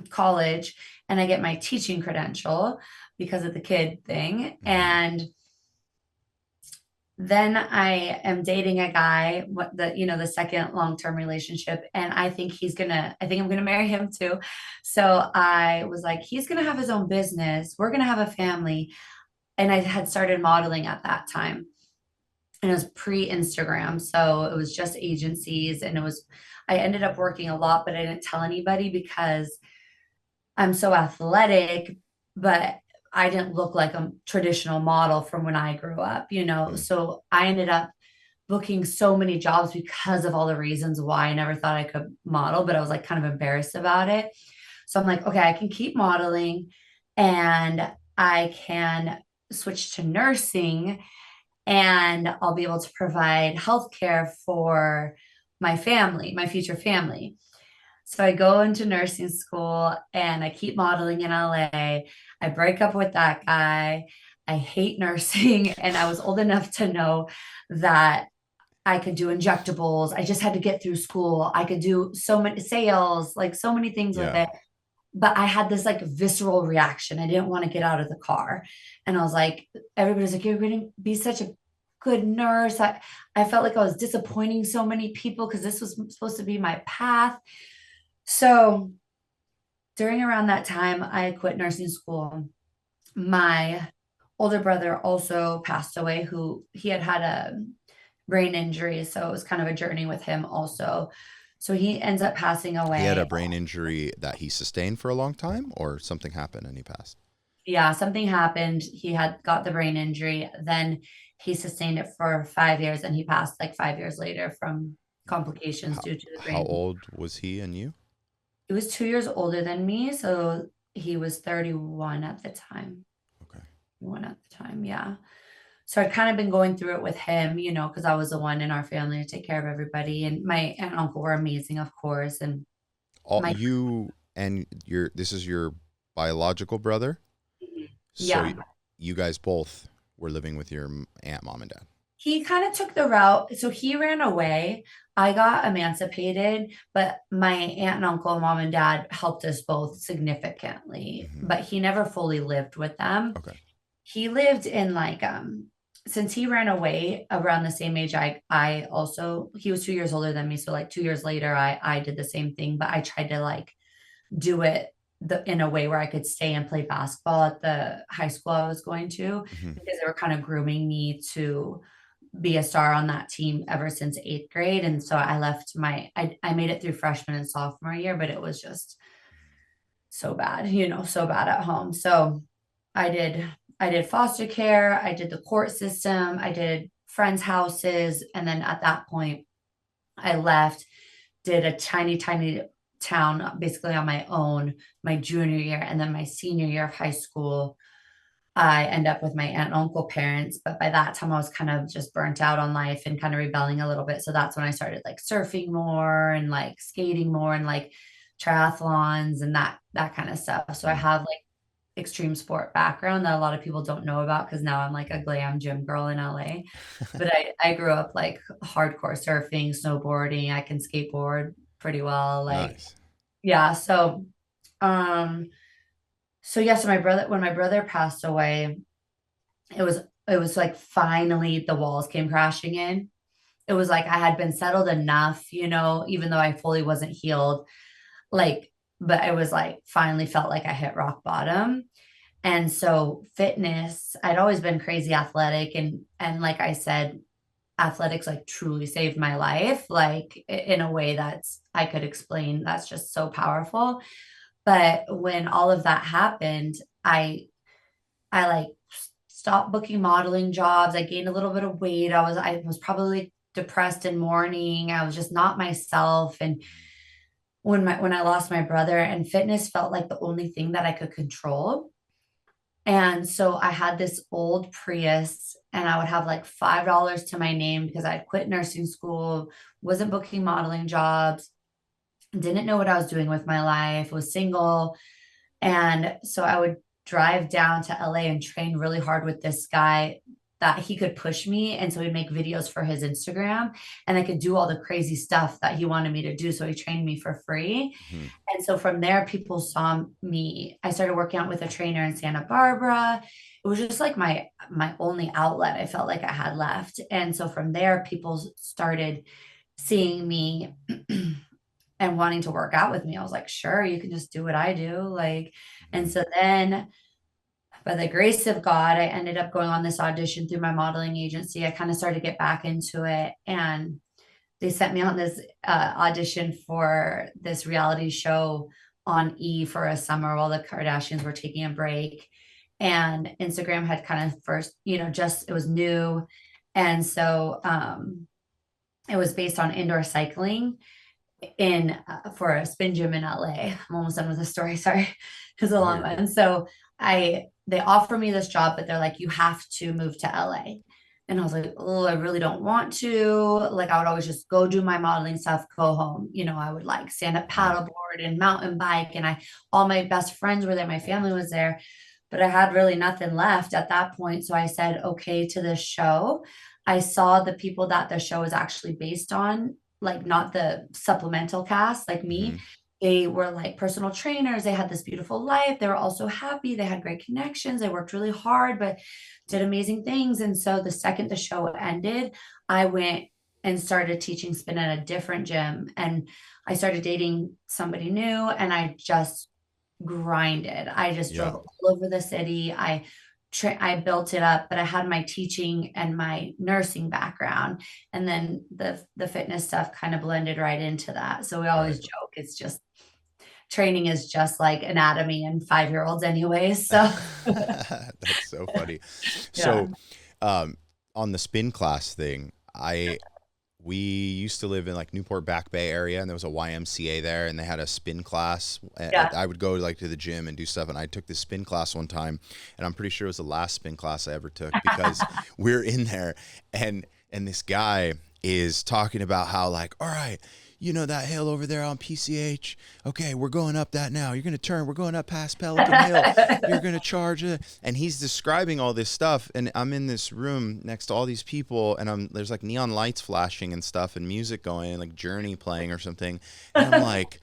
college, and I get my teaching credential because of the kid thing. Mm-hmm. And then I am dating a guy, the second long-term relationship, and I think I'm gonna marry him too. So I was like, he's gonna have his own business, we're gonna have a family. And I had started modeling at that time, and it was pre-Instagram, so it was just agencies, and I ended up working a lot, but I didn't tell anybody because I'm so athletic, but I didn't look like a traditional model from when I grew up. Mm-hmm. So I ended up booking so many jobs because of all the reasons why I never thought I could model, but I was like kind of embarrassed about it. So I'm like, okay, I can keep modeling, and I can switch to nursing, and I'll be able to provide healthcare for my family, my future family. So I go into nursing school, and I keep modeling in LA. I break up with that guy. I hate nursing. And I was old enough to know that I could do injectables. I just had to get through school. I could do so many sales, like so many things with Yeah. it. But I had this like visceral reaction. I didn't want to get out of the car. And I was like, everybody's like, you're going to be such a good nurse. I felt like I was disappointing so many people because this was supposed to be my path. So during around that time, I quit nursing school. my older brother also passed away, who he had had a brain injury. So it was kind of a journey with him also. So he ends up passing He had a away. brain injury that he sustained for a long time, or something happened and he passed? Yeah, something happened. He had got the brain injury. Then he sustained it for 5 years and he passed like 5 years later from complications How, due to the how brain. old was he and you? He was 2 years older than me. So he was 31 at the time. Okay. One at the time. Yeah. So I'd kind of been going through it with him, because I was the one in our family to take care of everybody. And my aunt and uncle were amazing, of course. And All my, you and your this is your biological brother? So yeah, you guys both were living with your aunt, mom, and dad. he kind of took the route. So he ran away. I got emancipated, but my aunt and uncle, mom and dad helped us both significantly, Hmm. but he never fully lived with them. Okay. He lived in like, since he ran away around the same age, I also, he was 2 years older than me. So like 2 years later, I did the same thing, but I tried to like do it in a way where I could stay and play basketball at the high school I was going to, Hmm. because they were kind of grooming me to be a star on that team ever since 8th grade. And so I left I made it through freshman and sophomore year, but it was just so bad, so bad at home. So I did, I did foster care, I did the court system, I did friends' houses. And then at that point, I left, did a tiny, tiny town basically on my own my junior year. And then my senior year of high school, I end up with my aunt and uncle parents. But by that time, I was kind of just burnt out on life and kind of rebelling a little bit. So that's when I started like surfing more and like skating more and like triathlons and that kind of stuff. So I have like extreme sport background that a lot of people don't know about because now I'm like a glam gym girl in LA. But I grew up like hardcore surfing, snowboarding. I can skateboard pretty well. Like, Nice. yeah. Um, so yeah, so when my brother passed away, it was it was like finally the walls came crashing in. It was like I had been settled enough, even though I fully wasn't healed. Like, but it was like finally felt like I hit rock bottom. And so fitness, I'd always been crazy athletic and like I said, athletics like truly saved my life, like in a way that's I could explain that's just so powerful. But when all of that happened, I like stopped booking modeling jobs. I gained a little bit of weight. I was probably depressed and mourning. I was just not myself. And when I lost my brother, and fitness felt like the only thing that I could control. And so I had this old Prius and I would have like $5 to my name because I'd quit nursing school, wasn't booking modeling jobs, didn't know what I was doing with my life, was single. And so I would drive down to LA and train really hard with this guy that he could push me. And so he'd make videos for his Instagram and I could do all the crazy stuff that he wanted me to do. So he trained me for free. Hmm. And so from there, people saw me. I started working out with a trainer in Santa Barbara. It was just like my only outlet I felt like I had left. And so from there, people started seeing me and wanting to work out with me. I was like, sure, you can just do what I do. Like, and Hmm. so then by the grace of God, I ended up going on this audition through my modeling agency. I kind of started to get back into it. And they sent me on this audition for this reality show on E for a summer while the Kardashians were taking a break. And Instagram had kind of first, just it was new. And so it was based on indoor cycling in for a spin gym in LA. I'm almost done with the story. Sorry, it's a No, long you're good. one. So they offer me this job, but they're like, you have to move to LA. And I was like, oh, I really don't want to. Like, I would always just go do my modeling stuff, go home. I would like stand up Hmm. paddleboard and mountain bike. And all my best friends were there. My family was there, but I had really nothing left at that point. So I said, okay, to this show. I saw the people that the show is actually based on, like not the supplemental cast like Hmm. me. They were like personal trainers. They had this beautiful life. They were also happy. They had great connections. They worked really hard, but did amazing things. And so the second the show ended, I went and started teaching spin at a different gym. And I started dating somebody new and I just grinded. I just Yeah. drove all over the city. I built it up, but I had my teaching and my nursing background, and then the fitness stuff kind of blended right into that. So we Right. always joke it's just training is just like anatomy and 5-year-olds anyways. So That's so funny. yeah. So, on the spin class thing, we used to live in like Newport Back Bay area, and there was a YMCA there, and they had a spin class. Yeah. I would go like to the gym and do stuff, and I took this spin class one time, and I'm pretty sure it was the last spin class I ever took because we're in there, and this guy is talking about how like, all right, you know that hill over there on PCH? Okay, we're going up that now. You're gonna turn. We're going up past Pelican Hill. You're gonna charge it. And he's describing all this stuff, and I'm in this room next to all these people, and there's like neon lights flashing and stuff, and music going, like Journey playing or something, and I'm like,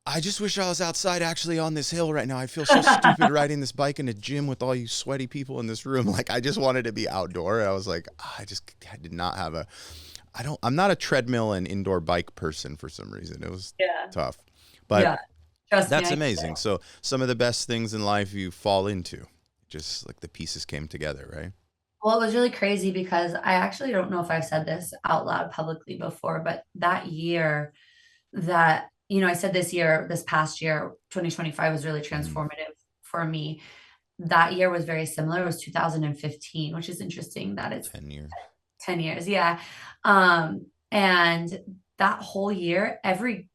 I just wish I was outside actually on this hill right now. I feel so stupid riding this bike in a gym with all you sweaty people in this room. Like I just wanted to be outdoor. I was like, I did not have a I'm not a treadmill and indoor bike person for some reason. It was Yeah. tough. But Yeah. Trust me, that's I get amazing. it. So some of the best things in life you fall into, just like the pieces came together, right? Well, it was really crazy because I actually don't know if I've said this out loud publicly before, but that year that, I said this past year, 2025 was really Mm, transformative for me. That year was very similar. It was 2015, which is interesting that it's 10 years. 10 years. Yeah. And that whole year, every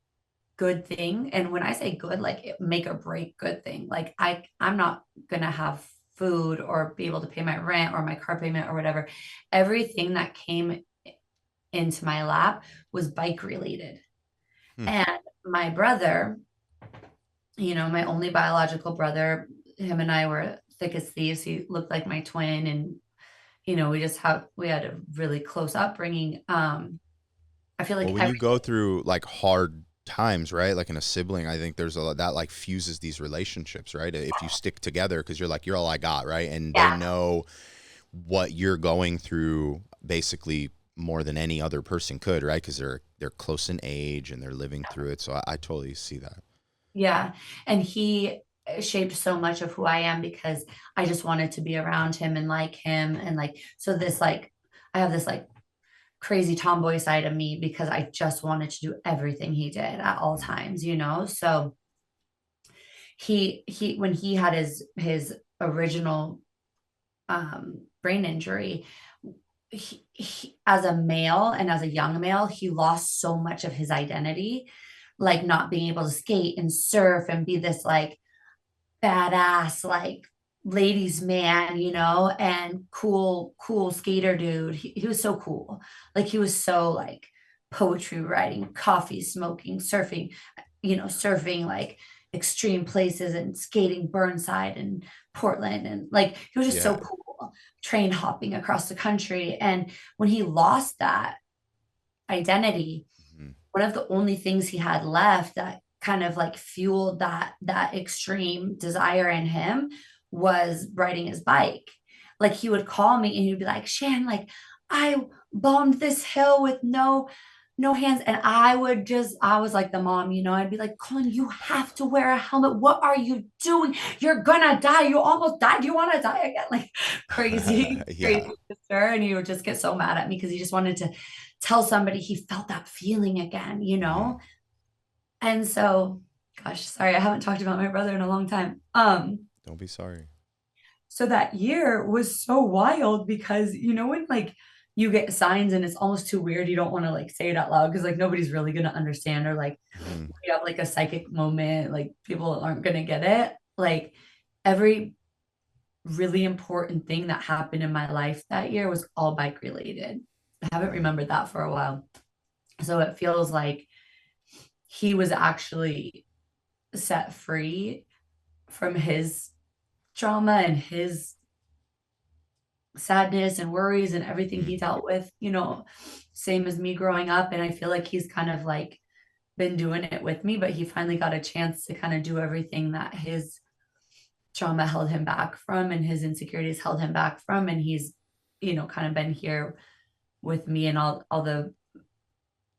good thing, and when I say good, like make or break good thing, like I'm not gonna have food or be able to pay my rent or my car payment or whatever. Everything that came into my lap was bike related. Hmm. And my brother, my only biological brother, him and I were thick as thieves. He looked like my twin, and we had a really close upbringing. I feel Well, like when you go through like hard times, right? Like in a sibling, I think there's a lot that like fuses these relationships, right? If you stick together because you're all I got, right? And they yeah, know what you're going through basically more than any other person could, right? Because they're close in age and they're living through it. So I totally see that. yeah. And he shaped so much of who I am because I just wanted to be around him and like him. And like, so this, like, I have this like crazy tomboy side of me because I just wanted to do everything he did at all Mm, times. So when he had his original brain injury, as a male and as a young male, he lost so much of his identity, like not being able to skate and surf and be this like badass, like ladies man, and cool skater dude. He was so cool. Like he was so like poetry writing, coffee smoking, surfing, surfing like extreme places and skating Burnside and Portland. And like he was just so yeah. cool, train hopping across the country. And when he lost that identity, Mhm. one of the only things he had left that kind of like fueled that extreme desire in him was riding his bike. Like he would call me and he'd be like, Shan, like I bombed this hill with no hands. And I was like the mom, I'd be like, Colin, you have to wear a helmet. What are you doing? You're gonna die. You almost died. You want to die again? Like crazy, Yeah. crazy sister. And he would just get so mad at me because he just wanted to tell somebody he felt that feeling again. Hmm. And so, gosh, sorry, I haven't talked about my brother in a long time. Don't be sorry. So that year was so wild because when like you get signs and it's almost too weird, you don't want to like say it out loud because like nobody's really gonna understand, or like Hmm. you have like a psychic moment, like people aren't gonna get it. Like every really important thing that happened in my life that year was all bike related. I haven't remembered that for a while. So it feels like he was actually set free from his trauma and his sadness and worries and everything Hmm. he dealt with, same as me growing up. And I feel like he's kind of like been doing it with me, but he finally got a chance to kind of do everything that his trauma held him back from and his insecurities held him back from. And he's, kind of been here with me and all the,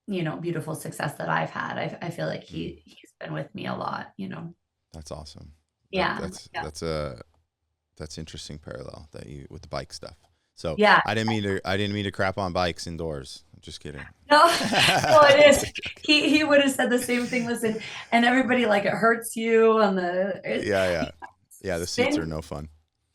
beautiful success that I've had. I feel like he's been with me a lot. That's awesome. That Yeah. that's Yeah. that's a that's interesting parallel that you with the bike stuff. So Yeah. I didn't mean to crap on bikes indoors. I'm just kidding. No, no, it It's is. a joke. He would have said the same thing. Listen, and everybody like it hurts you on Yeah, yeah. Yeah, the seats are spin. no fun.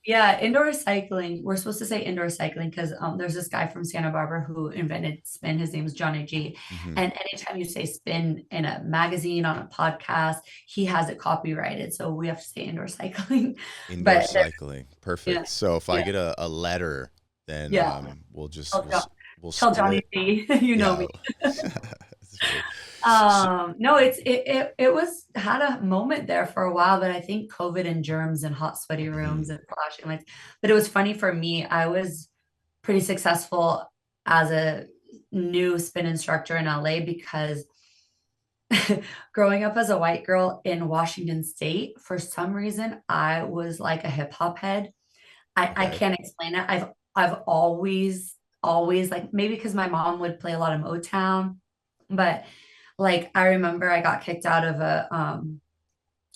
Yeah, indoor cycling. We're supposed to say indoor cycling because there's this guy from Santa Barbara who invented spin. His name's Johnny G. Hmm. And anytime you say spin in a magazine, on a podcast, he has it copyrighted. So we have to say indoor cycling. Indoor But cycling. yeah, Perfect. So if I yeah, get a letter, then yeah. we'll just Tell, Jo- we'll tell Johnny split. G, you know Yeah. me. That's funny. So, No, it was had a moment there for a while, but I think COVID and germs and hot sweaty rooms mhm. and flashing lights. But it was funny for me. I was pretty successful as a new spin instructor in LA because growing up as a white girl in Washington State, for some reason, I was like a hip hop head. I Okay. can't explain it. I've always like maybe because my mom would play a lot of Motown, but like I remember I got kicked out of a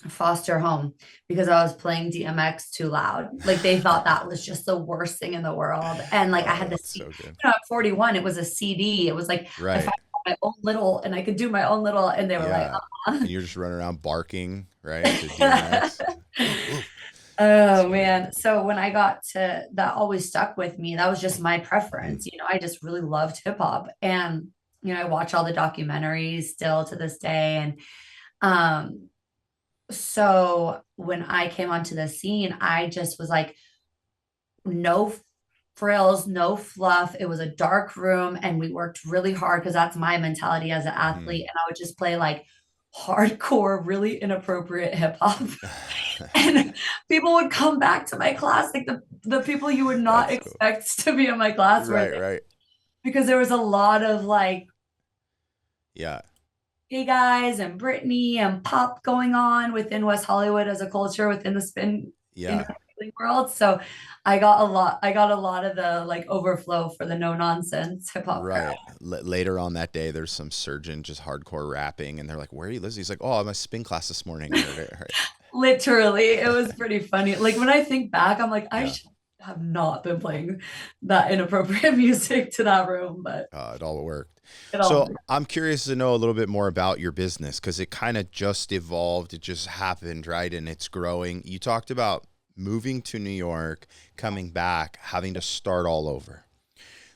foster home because I was playing DMX too loud. Like they thought that was just the worst thing in the world. And like I Oh, had this, that's so good. I'm 41, it was a CD. It was like I Right. found my own little and I could do my own little and they were like, Yeah. uh-uh. And you're just running around barking, right, to DMX. Woof, woof. That's Oh funny. man. So when I got to that always stuck with me. That was just my Mhm. preference. I just really loved hip hop. And I watch all the documentaries still to this day. And um so when I came onto the scene, I just was like, no frills, no fluff. It was a dark room, and we worked really hard because that's my mentality as an athlete. Mhm. And I would just play like hardcore, really inappropriate hip hop. And people would come back to my class, like the people you would not That's cool. expect to be in my class were Right, there right. because there was a lot of like Yeah. gay guys and Britney and pop going on within West Hollywood as a culture within the spin Yeah. industry world. So I got a lot of the like overflow for the no nonsense hip hop crowd. Right. Later on that day, there's some surgeon just hardcore rapping, and they're like, "Where are you listening?" He's like, "Oh, I'm a spin class this morning. I heard it." Right. Literally, it was pretty funny. Like when I think back, I'm like, I Yeah. should have not been playing that inappropriate music to that room, but It all worked. it all. So I'm curious to know a little bit more about your business because it kind of just evolved. It just happened, right? And it's growing. You talked about moving to New York, coming back, having to start all over.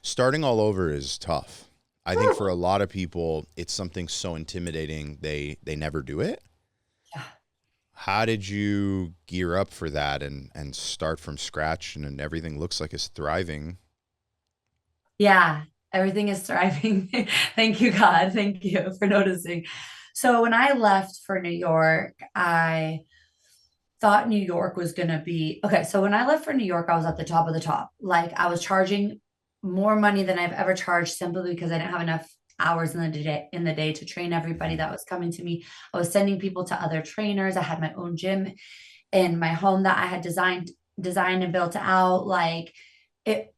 Starting all over is tough. I think for a lot of people, it's something so intimidating they never do it. Yeah. How did you gear up for that and start from scratch and everything looks like it's thriving? Yeah, everything is thriving. Thank you, God. Thank you for noticing. So when I left for New York, I thought New York was going to be okay. So when I left for New York, I was at the top of the top. Like I was charging more money than I've ever charged simply because I didn't have enough hours in the day to train everybody Mhm. that was coming to me. I was sending people to other trainers. I had my own gym in my home that I had designed and built out. Like it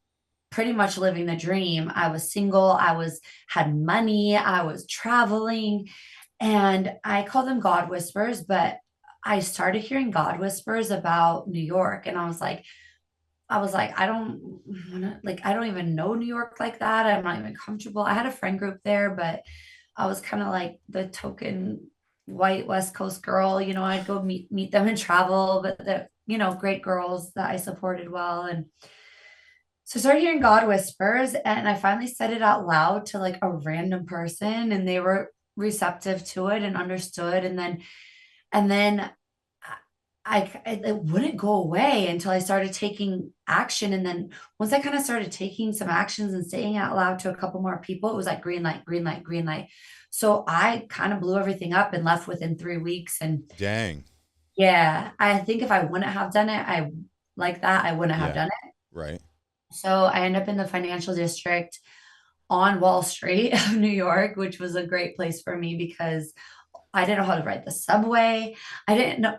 pretty much living the dream. I was single, had money, I was traveling, and I call them God whispers, but I started hearing God whispers about New York and I don't wanna, like I don't even know New York like that. I'm not even comfortable. I had a friend group there, but I was kind of like the token white West Coast girl. I'd go meet them and travel, but great girls that I supported well. And so I started hearing God whispers, and I finally said it out loud to like a random person, and they were receptive to it and understood. And then it wouldn't go away until I started taking action. And then once I kind of started taking some actions and saying it out loud to a couple more people, it was like green light, green light, green light. So I kind of blew everything up and left within 3 weeks. And Dang. yeah, I think if I wouldn't have done it, I wouldn't have Yeah. done it. Right. So I ended up in the financial district on Wall Street of New York, which was a great place for me because I didn't know how to ride the subway. I didn't know.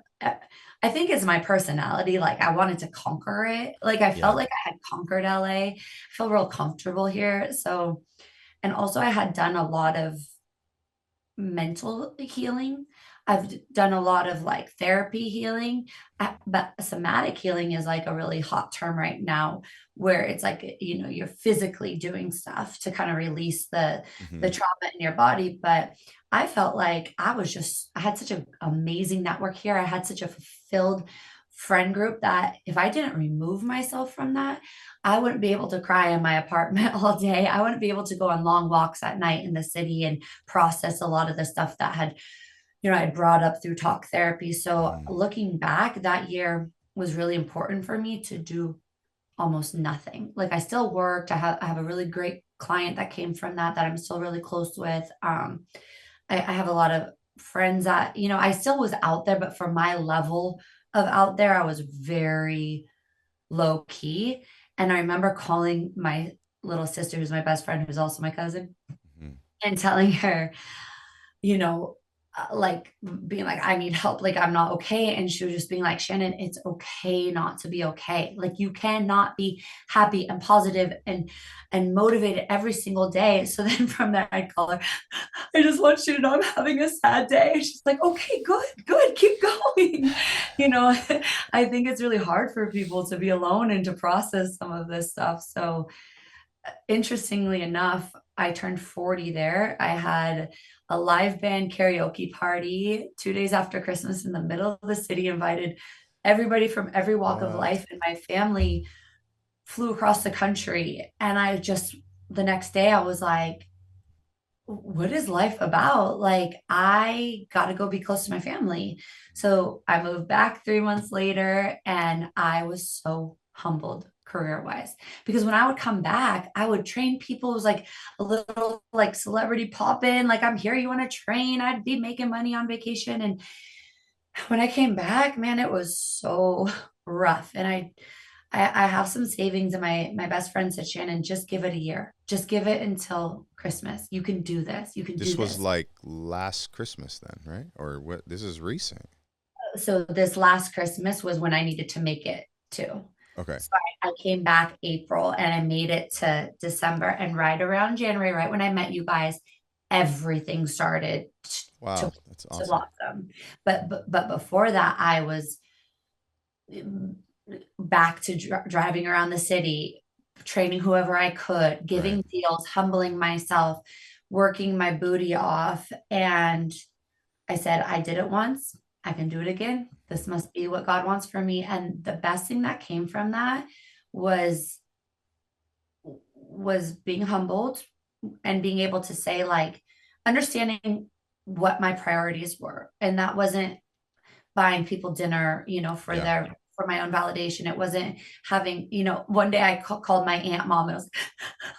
I think it's my personality. Like I wanted to conquer it. Like I felt Yeah. like I had conquered LA. I feel real comfortable here. So, and also I had done a lot of mental healing. I've done a lot of like therapy healing, but somatic healing is like a really hot term right now, where it's like, you're physically doing stuff to kind of release the Hmm. trauma in your body. But I felt like I had such an amazing network here. I had such a fulfilled friend group that if I didn't remove myself from that, I wouldn't be able to cry in my apartment all day. I wouldn't be able to go on long walks at night in the city and process a lot of the stuff that I'd brought up through talk therapy. So Hmm. looking back, that year was really important for me to do almost nothing. Like I still worked. I have a really great client that came from that I'm still really close with. I have a lot of friends that, I still was out there, but for my level of out there, I was very low key. And I remember calling my little sister, who's my best friend, who's also my cousin, Hmm. and telling her, you know, like being like, I need help, like I'm not okay. And she was just being like, Shannon, it's okay not to be okay. Like you cannot be happy and positive and motivated every single day. So then from there, I'd call her, I just want you to know I'm having a sad day. And she's like, okay, good, good, keep going. You know, I think it's really hard for people to be alone and to process some of this stuff. So interestingly enough, I turned 40 there. I had a live band karaoke party 2 days after Christmas in the middle of the city, invited everybody from every walk of What? life. And my family flew across the country. And the next day, I was like, what is life about? Like, I got to go be close to my family. So I moved back 3 months later, and I was so humbled career wise because when I would come back, I would train people. It was like a little like celebrity pop in, like, I'm here, you want to train? I'd be making money on vacation. And when I came back, man, it was so rough. And I have some savings, and my best friend said, Shannon, just give it a year. Just give it until Christmas. You can do this. You can do This was this. like last Christmas then, right? Or what? This is recent. So this last Christmas was when I needed to make it too. Okay. So I came back April and I made it to December, and right around January, right when I met you guys, everything started to Wow, that's to awesome. blossom. But before that, I was back to driving around the city, training whoever I could, Right. giving deals, humbling myself, working my booty off. And I said, I did it once, I can do it again. This must be what God wants for me. And the best thing that came from that was was being humbled and being able to say, like, understanding what my priorities were. And that wasn't buying people dinner, Yeah. for my own validation. It wasn't having, one day I called my aunt mom and I was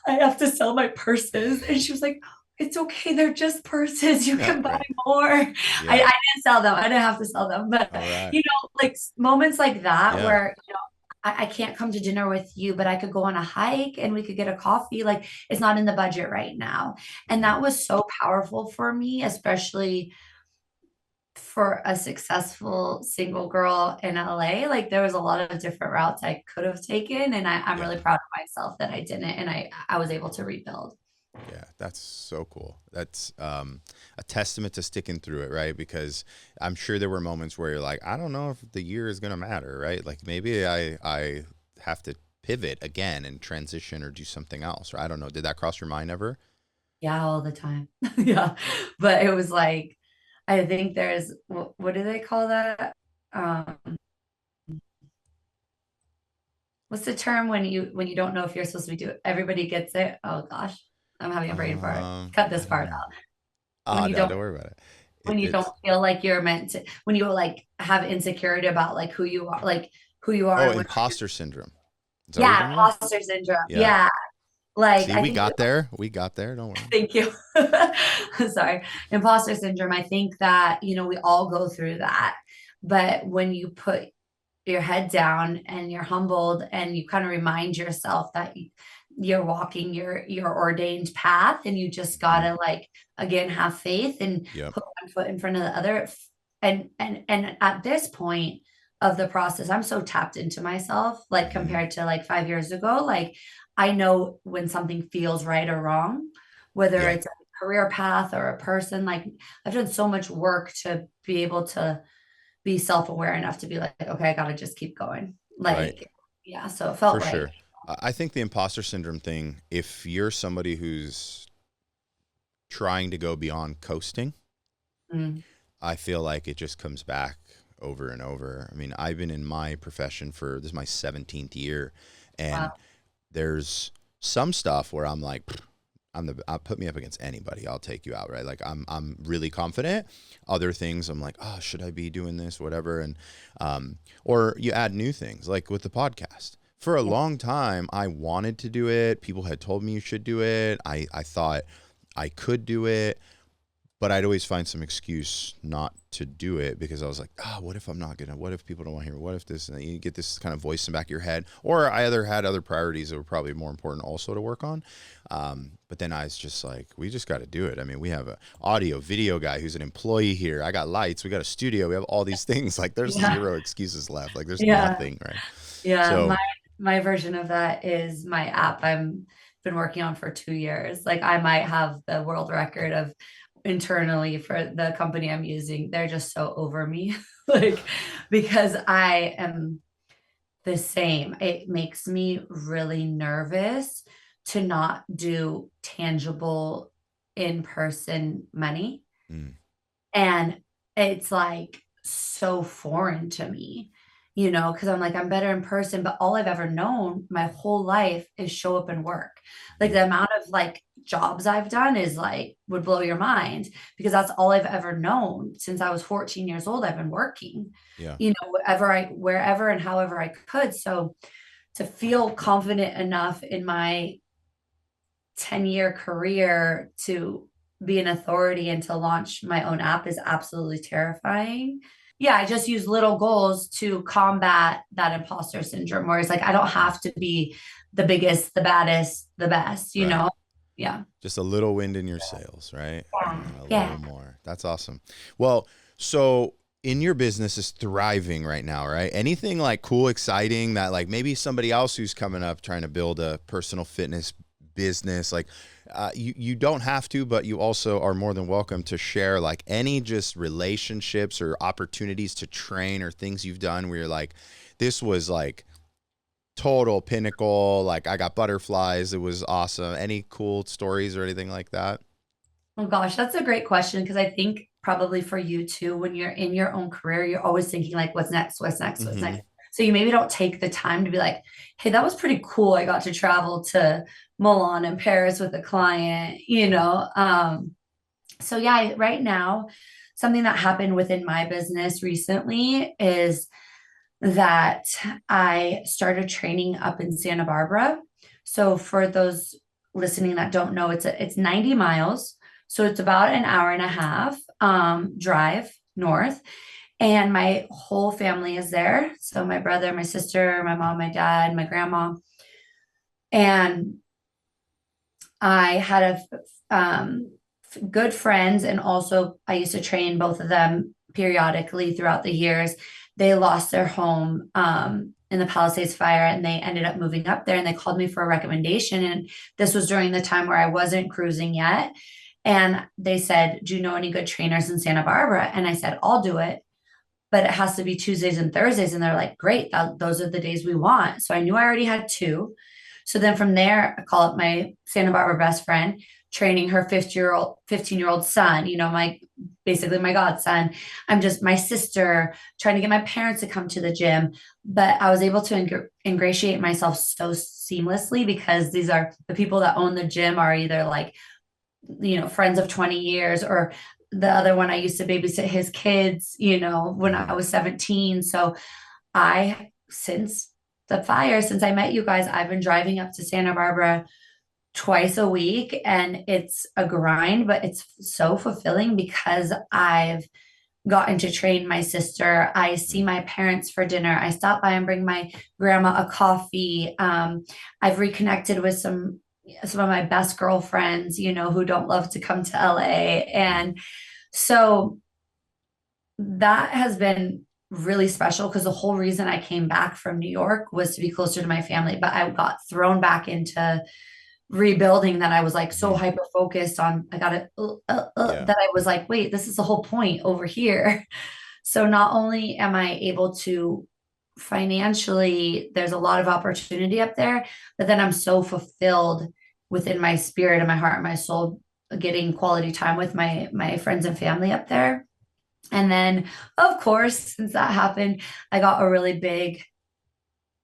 like, I have to sell my purses. And she was like, it's okay. They're just purses. You Yeah. can buy Right. more. I Yeah. didn't sell them. I didn't have to sell them. But, All right. like moments like that Yeah. where, I can't come to dinner with you, but I could go on a hike and we could get a coffee. Like it's not in the budget right now. And Hmm. that was so powerful for me, especially for a successful single girl in LA. Like there was a lot of different routes I could have taken. And I'm Yeah. really proud of myself that I didn't. And I was able to rebuild. Yeah, that's so cool. That's a testament to sticking through it, right? Because I'm sure there were moments where you're like, I don't know if the year is gonna matter, right? Like maybe I have to pivot again and transition or do something else, or I don't know. Did that cross your mind ever? Yeah, all the time. Yeah. But it was like, I think there's, what do they call that? Um, what's the term when you don't know if you're supposed to be doing, everybody gets it. Oh gosh, I'm having a brain fart. Cut I this don't part know. out. When Ah, you no, don't don't worry about it. when you don't It's feel like you're meant to, when you like have insecurity about like who you are oh, and what you're, imposter syndrome. Is that what you're yeah, talking about? imposter syndrome. Yeah. Yeah. Like See, I we think, got there. We got there. Don't worry. thank you. Sorry. Imposter syndrome. I think that, we all go through that. But when you put your head down and you're humbled and you kind of remind yourself that you're walking your ordained path, and you just Hmm. gotta, like, again, have faith and Yep. put one foot in front of the other. And at this point of the process, I'm so tapped into myself, like Hmm. compared to like 5 years ago. Like I know when something feels right or wrong, whether Yeah. it's career path or a person. Like I've done so much work to be able to be self-aware enough to be like, okay, I gotta just keep going. Right. Like, yeah, so it For felt right. sure. I think the imposter syndrome thing, if you're somebody who's trying to go beyond coasting, Mm, I feel like it just comes back over and over. I mean, I've been in my profession for this is my 17th year, wow. and there's some stuff where I'm like, I'll put me up against anybody. I'll take you out, right? Like I'm really confident. Other things I'm like, oh, should I be doing this, whatever, and or you add new things like with the podcast. For a Yeah. long time, I wanted to do it. People had told me you should do it. I thought I could do it, but I'd always find some excuse not to do it because I was like, what if I'm not gonna? What if people don't want to hear me? What if this? And you get this kind of voice in the back of your head. Or I either had other priorities that were probably more important also to work on. But then I was just like, we just got to do it. I mean, we have a audio, video guy who's an employee here. I got lights. We got a studio. We have all these things. Like, there's Yeah. zero excuses left. Like, there's Yeah. nothing, right? Yeah. So, My version of that is my app I'm been working on for 2 years. Like I might have the world record of internally for the company I'm using. They're just so over me. Like because I am the same. It makes me really nervous to not do tangible in-person money. mm, And it's like so foreign to me, because I'm like, I'm better in person, but all I've ever known my whole life is show up and work. Like mm, the amount of like jobs I've done is like would blow your mind because that's all I've ever known since I was 14 years old. I've been working, yeah. wherever and however I could. So to feel confident enough in my 10-year career to be an authority and to launch my own app is absolutely terrifying. Yeah, I just use little goals to combat that imposter syndrome where it's like I don't Mm, have to be the biggest, the baddest, the best, right. Yeah. Just a little wind in your sails, right? And Yeah. then a little Yeah. more. That's awesome. Well, so in your business is thriving right now, right? Anything like cool, exciting that like maybe somebody else who's coming up trying to build a personal fitness business, like you don't have to, but you also are more than welcome to share like any just relationships or opportunities to train or things you've done where you're like, this was like total pinnacle. Like I got butterflies. It was awesome. Any cool stories or anything like that? Oh gosh, that's a great question because I think probably for you too, when you're in your own career, you're always thinking like, what's next? What's next? What's Mm-hmm. next? So you maybe don't take the time to be like, hey, that was pretty cool. I got to travel to Milan and Paris with a client. So yeah, right now, something that happened within my business recently is that I started training up in Santa Barbara. So for those listening that don't know, it's 90 miles. So it's about an hour and a half drive north. And my whole family is there. So my brother, my sister, my mom, my dad, my grandma. And I had good friends, and also I used to train both of them periodically throughout the years. They lost their home in the Palisades fire, and they ended up moving up there. And they called me for a recommendation. And this was during the time where I wasn't cruising yet. And they said, "Do you know any good trainers in Santa Barbara?" And I said, "I'll do it, but it has to be Tuesdays and Thursdays." And they're like, "Great, those are the days we want." So I knew I already had two. So then from there, I call up my Santa Barbara best friend, training her 15-year-old son, basically my godson. I'm just my sister trying to get my parents to come to the gym. But I was able to ingratiate myself so seamlessly because these are the people that own the gym are either like, friends of 20 years, or the other one I used to babysit his kids, when Mm-hmm. I was 17. So since the fire, since I met you guys, I've been driving up to Santa Barbara twice a week, and it's a grind, but it's so fulfilling because I've gotten to train my sister. I see my parents for dinner. I stop by and bring my grandma a coffee. I've reconnected with some of my best girlfriends, who don't love to come to LA. Mm-hmm. And so that has been really special because the whole reason I came back from New York was to be closer to my family, but I got thrown back into rebuilding that I was like so Hmm. hyper focused on, I got it, Yeah. that I was like, wait, this is the whole point over here. So not only am I able to financially, there's a lot of opportunity up there, but then I'm so fulfilled within my spirit and my heart and my soul, getting quality time with my friends and family up there. And then, of course, since that happened, I got a really big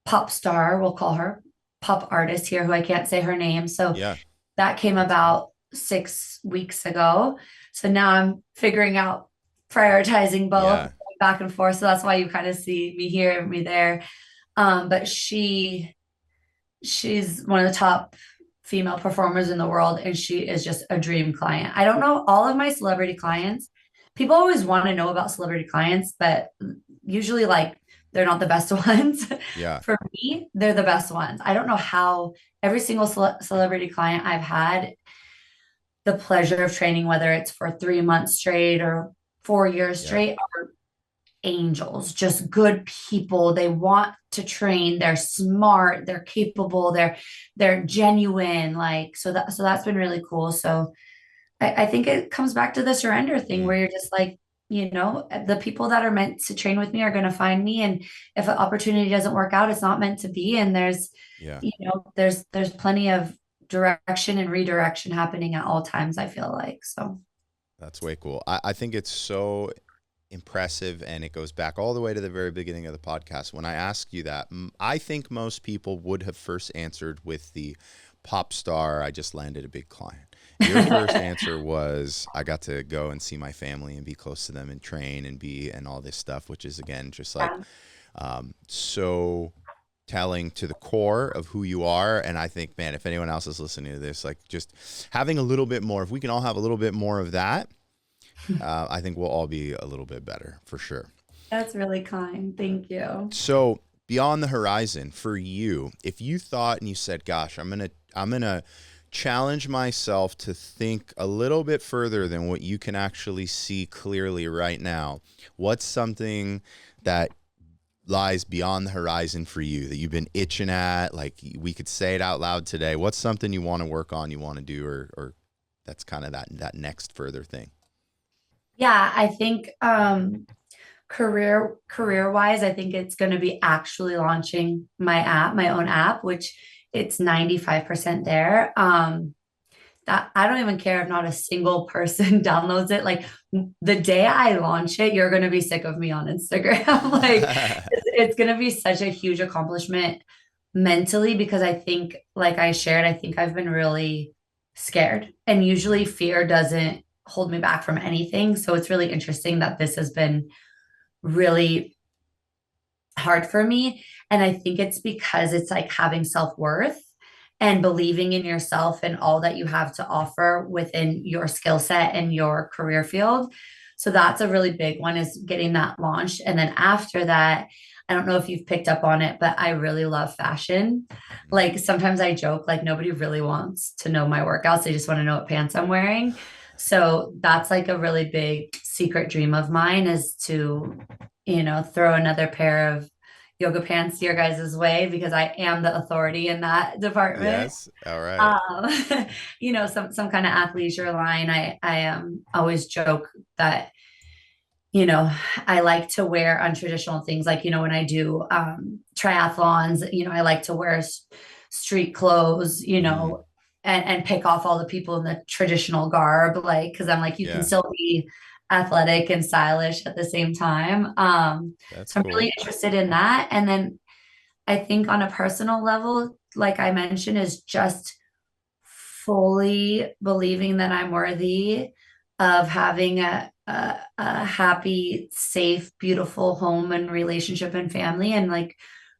pop star, we'll call her pop artist here, who I can't say her name. So Yeah. that came That's fine. about 6 weeks ago. So now I'm figuring out prioritizing both Yeah. back and forth. So that's why you kind of see me here, me there. But she's one of the top female performers in the world, and she is just a dream client. I don't know all of my celebrity That's clients. People always want to know about celebrity clients, but usually like they're not the best ones. yeah. For me, they're the best ones. I don't know how every single celebrity client I've had the pleasure of training, whether it's for 3 months straight or 4 years Yeah. straight, angels, just good people. They want to train. They're smart. They're capable. They're genuine. Like so that's been really cool. So I think it comes back to the surrender thing Mm. where you're just like, the people that are meant to train with me are going to find me. And if an opportunity doesn't work out, it's not meant to be. And Yeah. there's plenty of direction and redirection happening at all times, I feel like. So That's way cool. I think it's so impressive, and it goes back all the way to the very beginning of the podcast. When I asked you that, I think most people would have first answered with the pop star, I just landed a big client. Your first answer was, I got to go and see my family and be close to them and train and be and all this stuff, which is again just like yeah, so telling to the core of who you are. And I think, man, if anyone else is listening to this, like just having a little bit more, if we can all have a little bit more of that, I think we'll all be a little bit better for sure. that's really kind. Thank you. So beyond the horizon for you, if you thought and you said, gosh, I'm gonna challenge myself to think a little bit further than what you can actually see clearly right now, what's something that lies beyond the horizon for you that you've been itching at? Like we could say it out loud today. What's something you want to work on, you want to do, or that's kind of that next further thing? Yeah, I think career wise, I think it's going to be actually launching my own app, which it's 95% there. That I don't even care if not a single person downloads it. Like the day I launch it, you're going to be sick of me on Instagram. Like it's going to be such a huge accomplishment mentally because I think, like I shared, I think I've been really scared. And usually Mhm. fear doesn't hold me back from anything. So it's really interesting that this has been really hard for me. And I think it's because it's like having self-worth and believing in yourself and all that you have to offer within your skill set and your career field. So that's a really big one, is getting that launched. And then after that, I don't know if you've picked up on it, but I really love fashion. Mhm. Like sometimes I joke, like nobody really wants to know my workouts. They just want to know what pants I'm wearing. So that's like a really big secret dream of mine, is to, throw another pair of yoga pants your guys' way, because I am the authority in that department. Yes. All right. Um, some kind of athleisure line. I always joke that, you know, I like to wear untraditional things. Like, when I do triathlons, I like to wear street clothes, Hmm. and pick off all the people in the traditional garb, like, because I'm like, you can Yeah. still be athletic and stylish at the same time. That's So I'm cool. really interested in that. And then I think on a personal level, like I mentioned, is just fully believing that I'm worthy of having a happy, safe, beautiful home and relationship and family, and like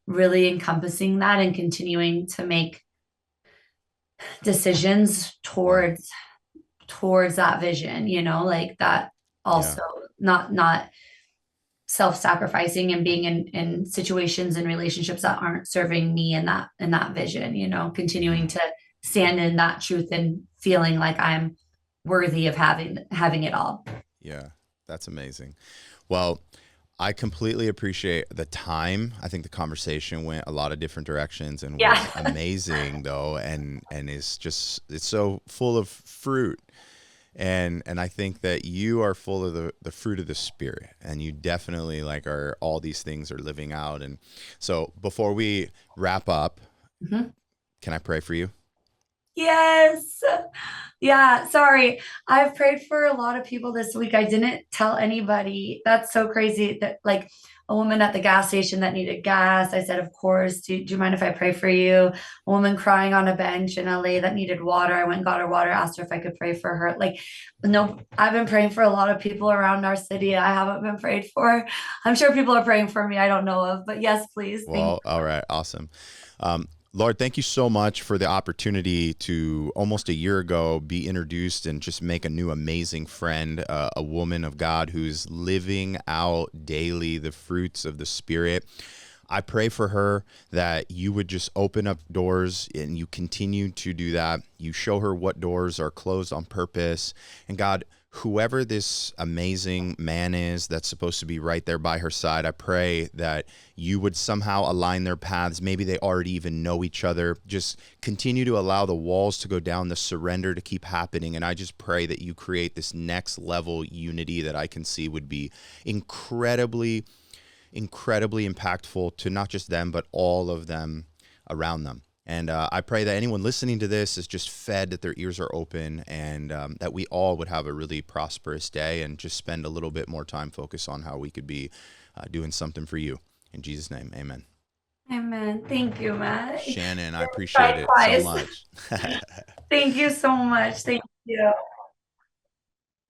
really encompassing that and continuing to make decisions Mm. towards that vision, like that. Yeah. Also not self-sacrificing and being in situations and relationships that aren't serving me in that vision, Hmm. continuing to stand in that truth and feeling like I'm worthy of having it all. Yeah. That's amazing. Well, I completely appreciate the time. I think the conversation went a lot of different directions and was Yeah. amazing though, and it's so full of fruit. And I think that you are full of the fruit of the spirit, and you definitely like are all these things are living out. And so before we wrap up, Mhm. can I pray for you? Yes. Yeah, sorry. I've prayed for a lot of people this week. I didn't tell anybody. That's so crazy that like a woman at the gas station that needed gas. I said, of course. Do you mind if I pray for you? A woman crying on a bench in LA that needed water. I went and got her water, asked her if I could pray for her. Like, no, I've been praying for a lot of people around our city. I haven't been prayed for. I'm sure people are praying for me. I don't know of, but yes, please. Thank Well, all right, awesome. Lord, thank you so much for the opportunity to almost a year ago be introduced and just make a new amazing friend, a woman of God who's living out daily the fruits of the Spirit. I pray for her that you would just open up doors and you continue to do that. You show her what doors are closed on purpose. And God, whoever this amazing man is that's supposed to be right there by her side, I pray that you would somehow align their paths. Maybe they already even know each other. Just continue to allow the walls to go down, the surrender to keep happening. And I just pray that you create this next level unity that I can see would be incredibly impactful to not just them, but all of them around them. And I pray that anyone listening to this is just fed, that their ears are open, and that we all would have a really prosperous day and just spend a little bit more time focused on how we could be doing something for you. In Jesus' name, amen. you. Amen. Thank you, Matt. Shannon, I appreciate it so Likewise. much. Thank you so much. Thank you.